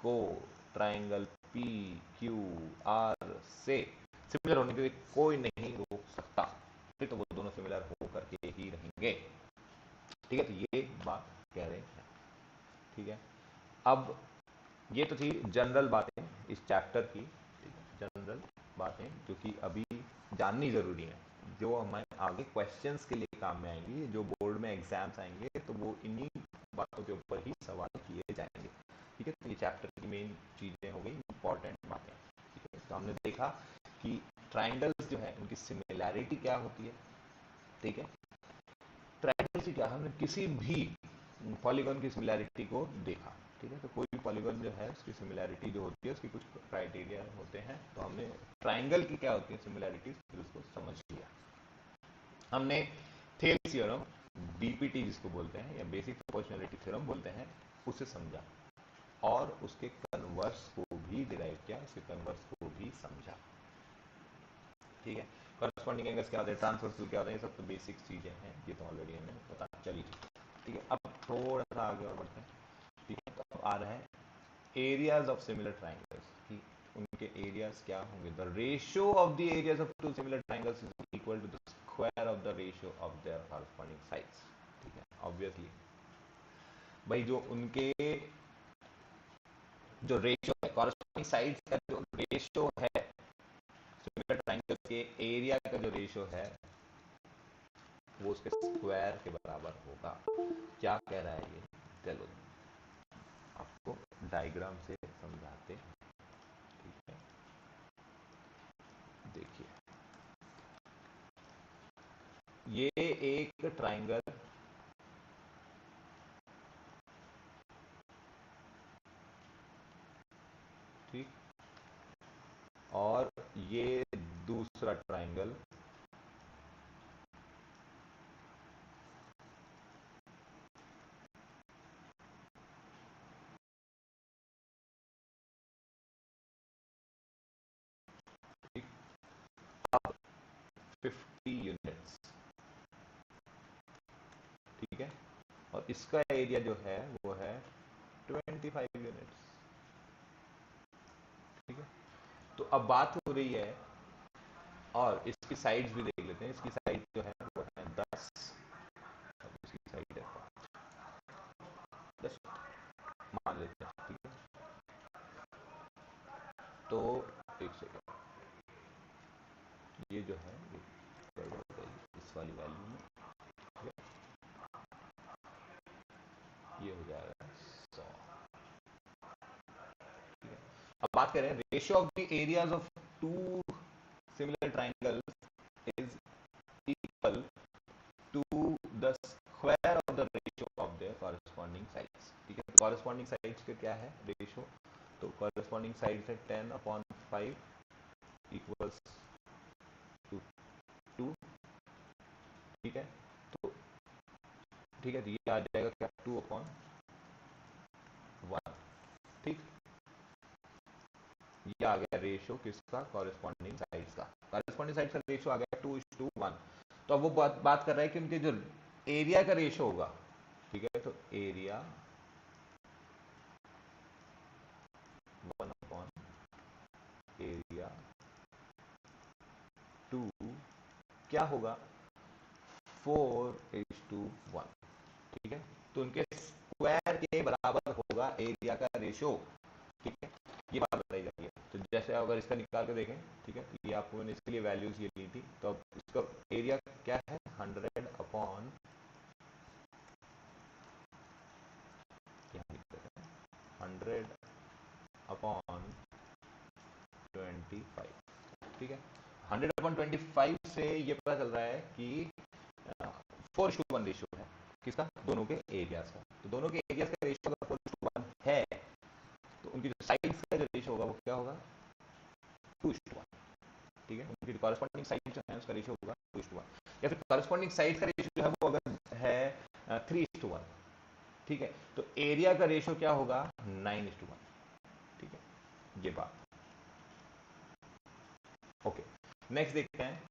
को ट्राइंगल पी क्यू आर से सिमिलर होने के लिए कोई नहीं रोक सकता, फिर तो वो दोनों सिमिलर होकर के ही रहेंगे, ठीक है। तो ये बात कह रहे हैं, ठीक है। अब ये तो थी जनरल बातें इस चैप्टर की, जनरल बातें जो कि अभी जाननी जरूरी है, जो हमारे आगे क्वेश्चंस के लिए काम में आएंगी, जो बोर्ड में एग्जाम्स आएंगे तो वो इन्हीं बातों के ऊपर ही सवाल किए जाएंगे, ठीक है। तो ये चैप्टर की मेन चीजें हो गई, इंपॉर्टेंट बातें, ठीक है। तो हमने देखा कि ट्राइंगल्स जो है उनकी सिमिलैरिटी क्या होती है, ठीक है। ट्राइंगल की क्या, हमने किसी भी पॉलीगॉन की सिमिलैरिटी को देखा, ठीक है। तो कोई भी पॉलीगॉन जो है उसकी सिमिलैरिटी जो होती है उसकी कुछ क्राइटेरिया होते हैं, तो हमने ट्राइंगल की क्या होती है सिमिलैरिटी फिर उसको समझ लिया। हमने थेल्स थ्योरम, बीपीटी जिसको बोलते हैं या बेसिक प्रोपोर्शनैलिटी थ्योरम बोलते हैं, उसे समझा और उसके कन्वर्स को भी डिराइव किया, उसके कन्वर्स को भी समझा, ठीक है। करस्पॉन्डिंग एंगल्स क्या होते हैं, ट्रांसवर्सल क्या होते हैं, ये सब तो बेसिक चीजें हैं, ये तो ऑलरेडी हमें पता चली, ठीक है। अब थोड़ा सा आगे और बढ़ते हैं, ठीक है। तो अब आ रहा है एरियाज ऑफ सिमिलर ट्राइंगल्स, कि उनके एरियाज क्या होंगे, the ratio of the areas of two similar triangles is equal to the square of the ratio of their corresponding sides, ठीक है। ऑब्वियसली भाई जो उनके जो रेशियो है, कॉरस्पॉन्डिंग साइड्स का जो रेशियो है सिमिलर ट्राइंगल के एरिया का जो रेशियो है वो उसके स्क्वायर के बराबर होगा। क्या कह रहा है ये, चलो आपको डायग्राम से समझाते हैं, ठीक है। देखिए ये एक ट्राइंगल, ठीक, और ये दूसरा ट्राइंगल, ठीक, अब 50 यूनिट्स, ठीक है, और इसका एरिया जो है वो है 25 यूनिट्स, ठीक है। तो अब बात हो रही है, और इसकी साइड्स भी देख लेते हैं। इसकी साइड जो है वो है 10, और इसकी साइड है 10 मान लेते हैं, ठीक है। तो एक सेकेंड, ये जो है ये गड़बड़ हो जाएगी इस वाली वैल्यू में, ठीक है। ये हो जाएगा 100, ठीक है। अब बात करें ratio of the areas of two similar triangles is equal to the square of the ratio of their corresponding sides, ठीक है। कॉरेस्पॉन्डिंग साइड्स का क्या है रेशियो, तो कॉरेस्पॉन्डिंग साइड्स है 10/5 इक्वल्स टू 2, ठीक है। तो ठीक है, तो ये आ जाएगा क्या 2/1, ठीक। ये आ गया रेशियो किसका, कॉरेस्पॉन्डिंग साइड्स का। कॉरेस्पॉन्डिंग साइड्स का रेशियो आ गया 2:1। तो अब वो बात कर रहा है कि उनके जो एरिया का रेशियो होगा, ठीक है, तो एरिया 1/एरिया 2 क्या होगा 4:1, ठीक है। तो उनके स्क्वायर के बराबर होगा एरिया का रेशियो, ठीक है। ये बात बताई जाती है। तो जैसे अगर इसका निकाल के देखें, ठीक है, तो ये आपको मैंने इसके लिए वैल्यूज ये ली थी, तो अब इसका एरिया क्या है 100/, 100/25, ठीक है। 100/25 से ये पता चल रहा है कि 4:1 रेशियो है किसका, दोनों के एरियाज का। तो दोनों के एरियाज का रेशियो अगर 4:1 है, तो उनकी जो साइड्स का जो रेशियो होगा वो क्या होगा 2:1, ठीक है। उनकी जो कॉरेस्पॉन्डिंग साइड जो है उसका रेशियो होगा 2:1, या फिर कॉरेस्पॉन्डिंग साइड का रेशियो जो है वो अगर है 3:1, ठीक है, तो एरिया का रेशियो क्या होगा 9:1, ठीक है। ये बात ओके। नेक्स्ट देखते हैं,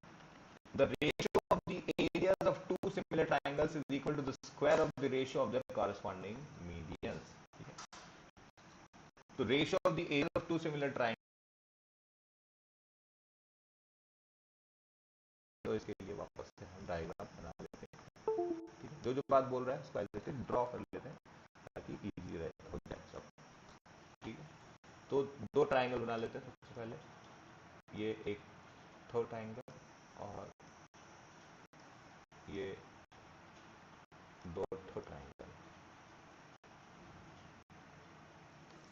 the ratio of the areas of two similar triangles is equal to the square of the ratio of their corresponding medians, ठीक है। तो ratio of the areas of two similar triangles, तो इसके लिए वापस से हम डायग्राम बना लेते हैं, ठीक है। जो जो बात बोल रहा है उसको ऐसे ड्रॉ कर लेते हैं ताकि इजी रहे हो जाए सब, ठीक है। तो दो ट्राइंगल बना लेते हैं सबसे पहले, ये एक थर्ड ट्राइंगल और ये दो थर्ड ट्राइंगल,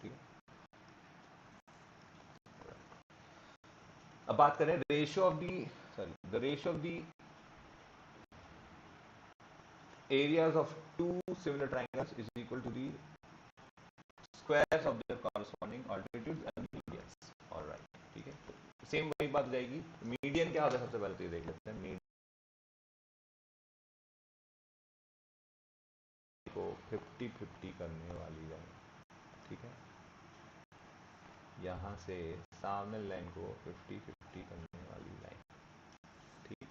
ठीक है। अब बात करें ratio of the, sorry, the ratio of the areas of two similar triangles is equal to the squares of their corresponding altitudes and medians, alright, ठीक है। तो सेम वही बात हो जाएगी। मीडियन क्या होता है सबसे पहले तो ये देख लेते हैं, मीडियन को 50-50 करने वाली लाइन, ठीक है, यहां से सामने लाइन को 50-50 करने वाली लाइन, ठीक,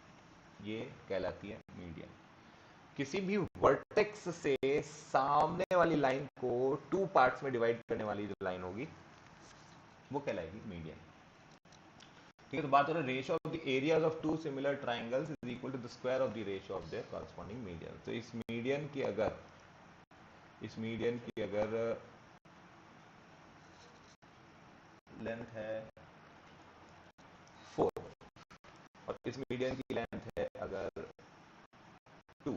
ये कहलाती है मीडियन। किसी भी वर्टेक्स से सामने वाली लाइन को 2 पार्ट्स में डिवाइड करने वाली जो लाइन होगी वो कहलाएगी मीडियन, ठीक है। तो बात हो रही है ratio of the areas of two similar triangles is equal to the square of the ratio of their corresponding median. तो इस मीडियन की अगर लेंथ है 4 और इस मीडियन की लेंथ है अगर 2,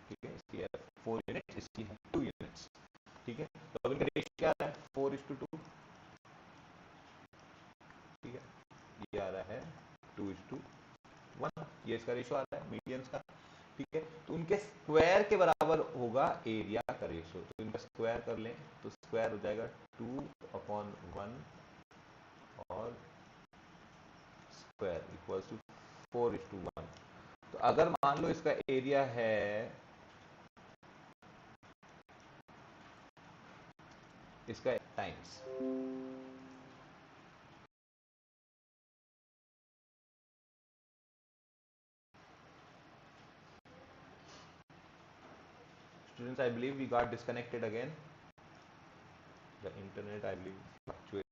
ठीक है, इसकी है 4 यूनिट्स, इसकी है 2 यूनिट्स, ठीक है। तो अब इनका रेशियो क्या है 4:2, ठीक है, ये आ रहा है 1, ये इसका रेशो आ रहा है मीडियंस का, ठीक है। तो उनके स्क्वायर के बराबर होगा एरिया का रेशो, तो इनका स्क्वायर कर लें तो स्क्वायर हो जाएगा 2/1 और स्क्वायर इक्वल्स टू 4:1। तो अगर मान लो इसका एरिया है इसका times students, I believe we got disconnected again. The internet, I believe, fluctuates.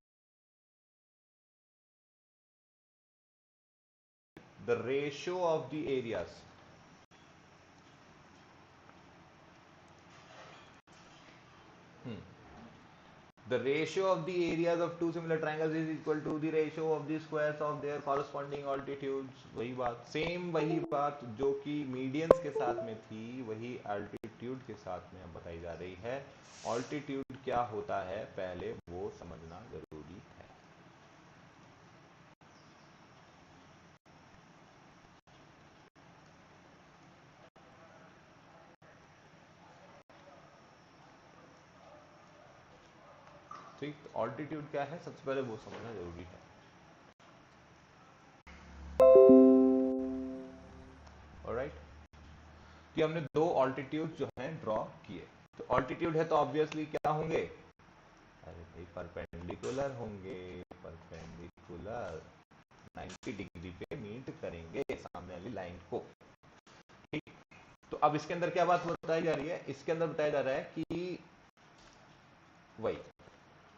The ratio of the areas. The ratio of the areas of two similar triangles is equal to the ratio of the squares of their corresponding altitudes. वही बात, same वही बात जो कि medians के साथ में थी, वही अल्टीट्यूड के साथ में अब बताई जा रही है। ऑल्टीट्यूड क्या होता है पहले वो समझना जरूरी है। ठीक, तो ऑल्टीट्यूड क्या है सबसे पहले वो समझना जरूरी है। ऑलराइट, कि हमने दो ऑल्टीट्यूड जो हैं ड्रॉ किए, तो ऑल्टीट्यूड है तो ऑब्वियसली क्या होंगे, अरे भाई परपेंडिकुलर होंगे, परपेंडिकुलर 90 डिग्री पे मीट करेंगे सामने वाली लाइन को। ठीक, तो अब इसके अंदर क्या बात बताई जा रही है, इसके अंदर बताया जा रहा है कि वही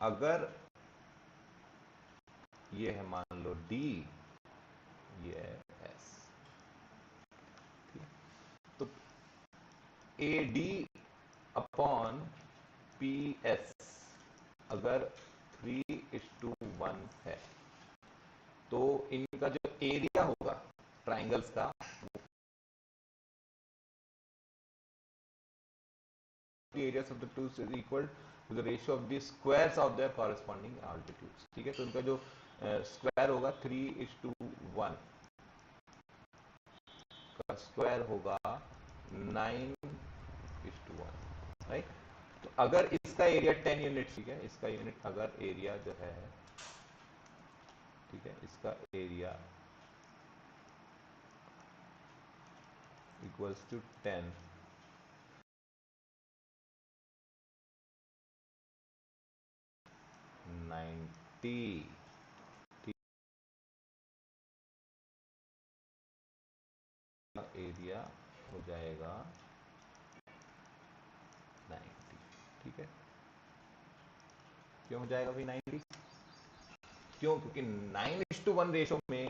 अगर ये है मान लो D, ये है S, तो AD अपॉन PS अगर 3:1 है तो इनका जो एरिया होगा ट्राइंगल्स का, the areas of the two is equal to the ratio of the squares of their corresponding altitudes। ठीक है, तो इनका जो स्क्वायर होगा 3:1 का स्क्वायर होगा 9:1, राइट। तो अगर इसका एरिया 10 यूनिट, ठीक है, इसका यूनिट अगर एरिया जो है, ठीक है, इसका एरिया इक्वल्स टू 10, 90, एरिया हो जाएगा 90, ठीक है। क्यों हो जाएगा भाई 90? क्यों? क्योंकि 9:1 रेशो में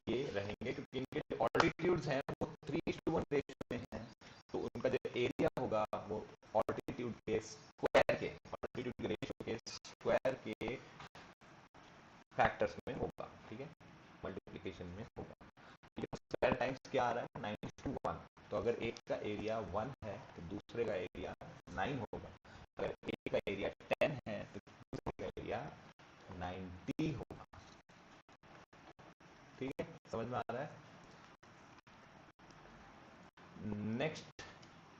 ये रहेंगे, क्योंकि इनके जो ऑल्टीट्यूड्स हैं वो 3:1 रेशो में हैं, तो उनका जो एरिया होगा वो ऑल्टीट्यूड के स्क्वायर के, ऑल्टीट्यूड के रेशो के स्क्वायर के फैक्टर्स में होगा, ठीक है, मल्टीप्लिकेशन में होगा। स्क्वायर टाइम्स क्या आ रहा है 9:1, तो अगर एक का एरिया 1 है तो दूसरे का एरिया 9 होगा, अगर एक का एरिया 10 है तो दूसरे का एरिया 90 होगा। ठीक है, समझ में आ रहा है? नेक्स्ट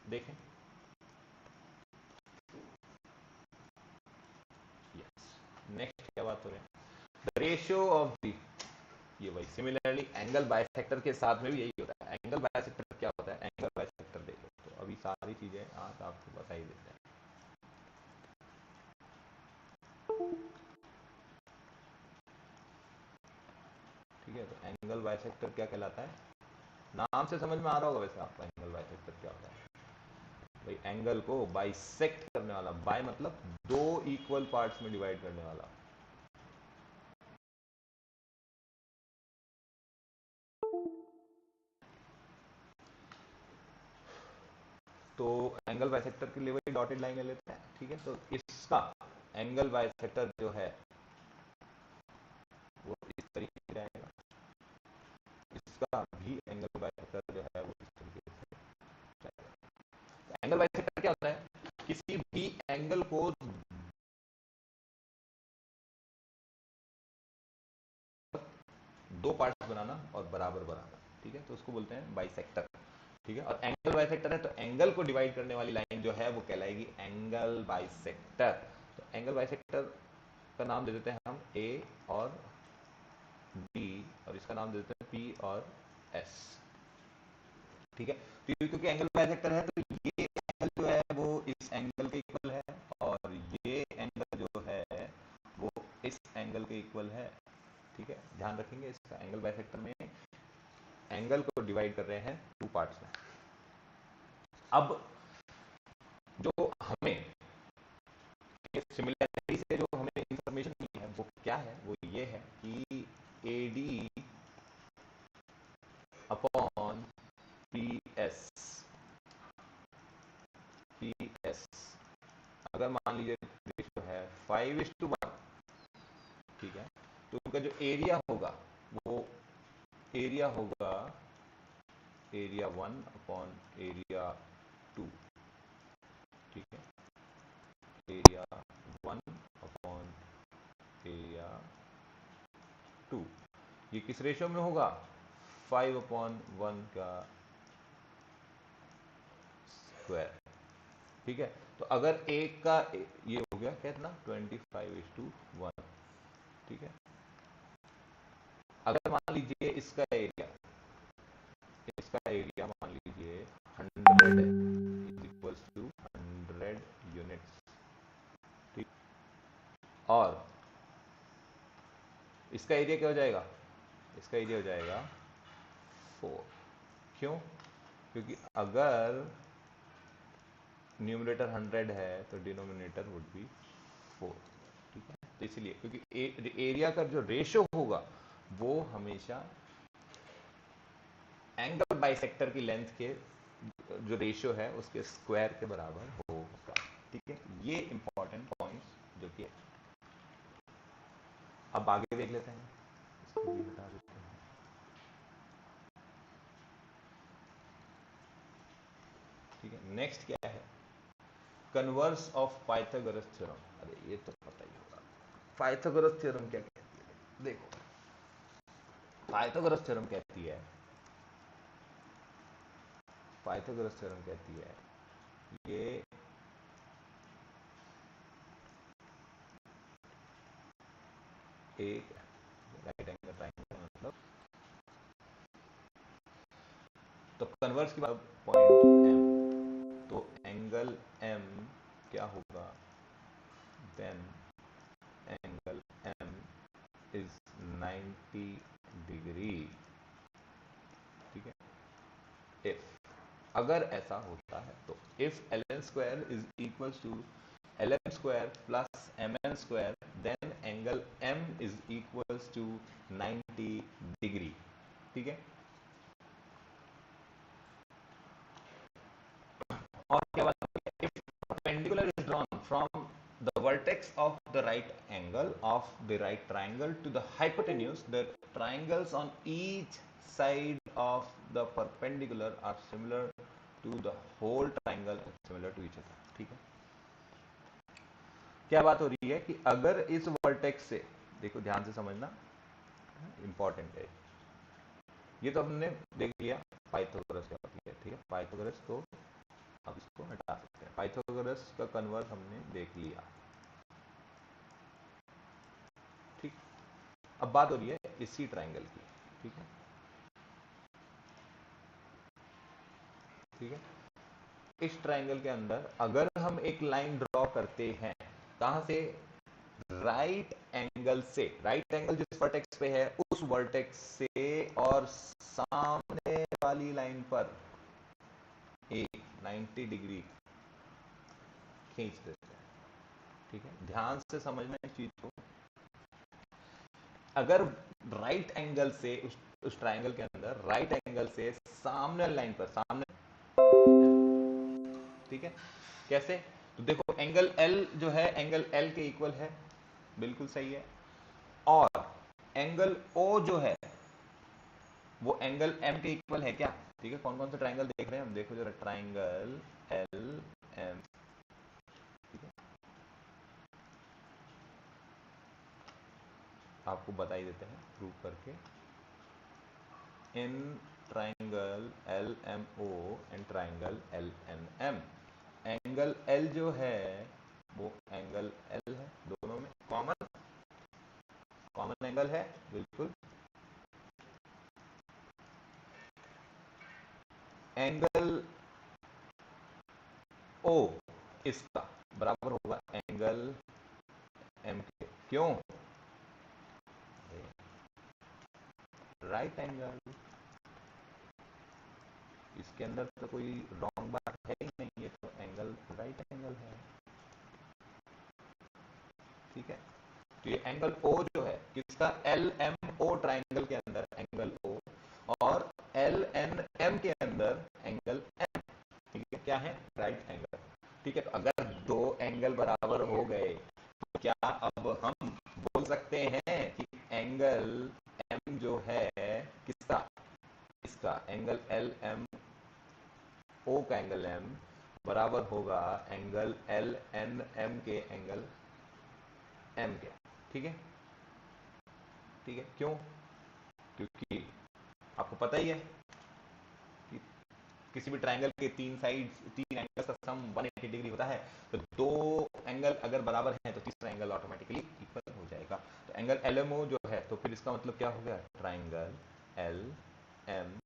देखें, यस, नेक्स्ट क्या बात हो रही है, द रेशियो ऑफ दी, ये वही सिमिलरली एंगल बाइसेक्टर के साथ में भी यही होता है। एंगल बाइसेक्टर क्या होता है, एंगल बाइसेक्टर देखो, तो अभी सारी चीजें आज आपको बता ही देते हैं। ठीक है, तो एंगल बाइसेक्टर क्या कहलाता है, नाम से समझ में आ रहा होगा वैसे आपको एंगल बाइसेक्टर क्या होता है। भाई एंगल को बाइसेक्ट करने वाला, बाय मतलब दो इक्वल पार्ट्स में डिवाइड करने वाला। तो एंगल बाइसेक्टर के लिए वही डॉटेड लाइन ले लेते हैं, ठीक है। तो इसका एंगल बाइसेक्टर जो है वो इस तरीके से रहेगा, इसका भी एंगल बाइसेक्टर जो है वो इस तरीके से रहेगा। एंगल बाइसेक्टर क्या होता है, किसी भी एंगल को दो पार्ट्स बनाना और बराबर बनाना, ठीक है, तो उसको बोलते हैं बाइसेक्टर। ठीक है, और एंगल बाइसेक्टर है तो एंगल को डिवाइड करने वाली लाइन जो है वो कहलाएगी एंगल बाइसेक्टर। तो एंगल बाइसेक्टर का नाम दे देते हैं हम ए और बी, और इसका नाम दे देते हैं पी और एस। ठीक है, तो क्योंकि एंगल बाइसेक्टर है तो ये एंगल जो है वो इस एंगल के इक्वल है, और ये एंगल जो है वो इस एंगल के इक्वल है। ठीक है, ध्यान रखेंगे इसका, एंगल बाइसेक्टर में एंगल को डिवाइड कर रहे हैं टू पार्ट्स में। अब जो हमें सिमिलरिटी से जो हमें इंफॉर्मेशन मिली है वो क्या है, वो ये है कि AD अपॉन PS, अगर मान लीजिए रेशियो है 5:1, ठीक है, तो उनका जो एरिया होगा वो एरिया होगा एरिया 1 अपॉन एरिया 2। ठीक है, एरिया 1 अपॉन एरिया 2, ये किस रेशियो में होगा, 5/1 का स्क्वायर। ठीक है, तो अगर एक का ये हो गया कितना 25:1। ठीक है, अगर मान लीजिए इसका एरिया मान लीजिए 100 है, इज इक्वल्स टू 100 यूनिट्स। ठीक, और इसका एरिया क्या हो जाएगा, इसका एरिया हो जाएगा 4। क्यों, क्योंकि अगर न्यूमरेटर 100 है तो डिनोमिनेटर वुड बी 4। ठीक है, तो इसलिए क्योंकि एरिया का जो रेशियो होगा वो हमेशा एंगल बाइसेक्टर की लेंथ के जो रेशियो है उसके स्क्वायर के बराबर होगा। ठीक है, ये इंपॉर्टेंट पॉइंट्स जो कि अब आगे देख लेते हैं, इसको भी हटा देते हैं। ठीक है, नेक्स्ट क्या है, कन्वर्स ऑफ पाइथागोरस थ्योरम। अरे ये तो पता ही होगा, पाइथागोरस थ्योरम क्या कहती है। देखो, पाइथागोरस थ्योरम कहती है, पाइथागोरस थ्योरम कहती है ये एक राइट एंगल ट्राइंगल मतलब, तो कन्वर्स की बात पॉइंट एम, तो एंगल एम क्या होगा, then angle M is 90 degree. ठीक है, इफ अगर ऐसा होता है तो if ln square is equal to lm square plus mn square, then angle m is equal to 90 degree. ठीक है, और क्या बात है, if perpendicular is drawn from the vertex of the right angle of the right triangle to the hypotenuse, the triangles on each side of the perpendicular are similar to the whole triangle and similar to each other। ठीक है, क्या बात हो रही है कि अगर इस वर्टेक्स से, देखो ध्यान से समझना, इंपॉर्टेंट है ये, तो हमने देख लिया पाइथागोरस क्या होती है। ठीक है, पाइथागोरस को अब इसको हटा सकते हैं, पाइथागोरस का कन्वर्स हमने देख लिया। ठीक, अब बात हो रही है इसी ट्राइंगल की। ठीक है, ठीक है, इस ट्राइंगल के अंदर अगर हम एक लाइन ड्रॉ करते हैं, कहां से, राइट एंगल से, राइट एंगल जिस वर्टेक्स पे है उस वर्टेक्स से और सामने वाली लाइन पर एक 90 डिग्री खींच देते हैं। ठीक है, ध्यान से समझना इस चीज को, अगर राइट एंगल से उस ट्राइंगल के अंदर राइट एंगल से सामने लाइन पर, सामने, ठीक है, कैसे, तो देखो एंगल L जो है एंगल L के इक्वल है, बिल्कुल सही है, और एंगल O जो है वो एंगल M के इक्वल है क्या। ठीक है, कौन कौन से ट्राइंगल देख रहे हैं हम, देखो जरा, ट्राइंगल L M। ठीक है, आपको बता ही देते हैं प्रूव करके, in triangle L M O and triangle L N M. Angle L जो है वो एंगल एल है, दोनों में कॉमन एंगल है बिल्कुल। एंगल ओ इसका बराबर होगा एंगल एम के। क्यों? राइट एंगल, इसके अंदर तो कोई रॉन्ग बात है ही नहीं, ये तो एंगल राइट एंगल है। ठीक है, तो ये एंगल ओ जो है किसका, एल एम ओ ट्राइंगल के अंदर एंगल ओ, और एल एन एम के अंदर एंगल एम। ठीक है, क्या है, राइट एंगल। ठीक है, तो अगर दो एंगल बराबर हो गए तो क्या अब हम बोल सकते हैं कि एंगल एम जो है किसका, इसका एंगल एल एम ओ का एंगल एम बराबर होगा एंगल एल एन एम के एंगल एम के। ठीक है, ठीक है, क्यों? क्योंकि आपको पता ही है कि किसी भी ट्राइंगल के तीन एंगल का सम 180 डिग्री होता है, तो दो एंगल अगर बराबर हैं तो तीसरा एंगल ऑटोमेटिकली इक्वल हो जाएगा। तो एंगल एल एम ओ जो है, तो फिर इसका मतलब क्या हो गया, triangle L M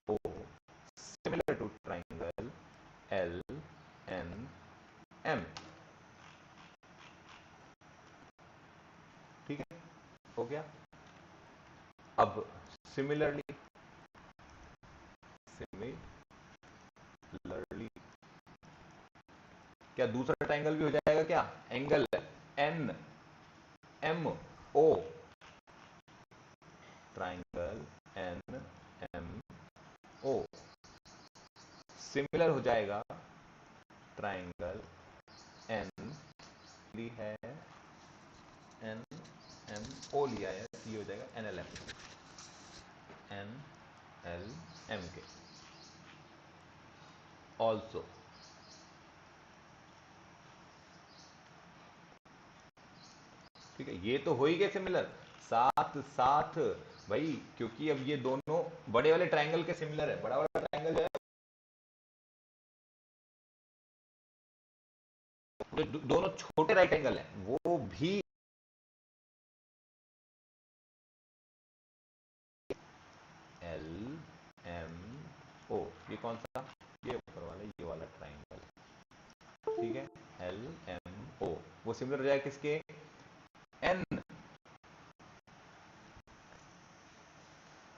O similar to triangle L N M. ठीक है, हो गया। अब सिमिलरली क्या दूसरा ट्राइंगल भी हो जाएगा क्या, angle N M O, triangle N M O similar हो जाएगा ट्राइंगल एन है एन एम ओ लिया है, ये हो जाएगा एन एल एम के ऑल्सो। ठीक है, ये तो हो ही गए सिमिलर साथ साथ भाई, क्योंकि अब ये दोनों बड़े वाले ट्राइंगल के सिमिलर है। बड़ा वाला ट्राइंगल जो है दोनों छोटे राइट एंगल है, वो भी एल एम ओ, ये कौन सा, ये ऊपर वाला ये वाला ट्राइंगल। ठीक है, एल एम ओ वो सिमिलर हो जाएगा किसके, एन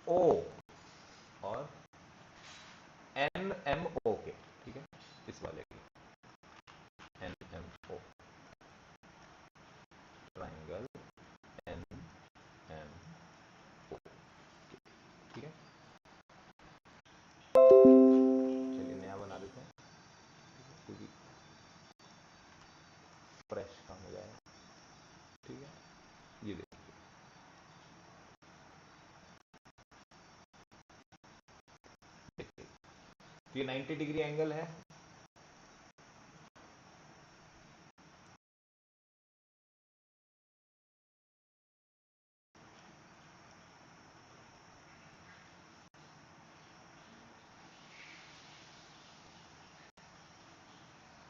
ओ और एन एम ओ के। ठीक है, इस वाले के N M O triangle N M O. ठीक है, चलिए नया बना देते हैं क्योंकि फ्रेश काम हो जाएगा। ठीक है, ये देखिए, ये 90 डिग्री एंगल है,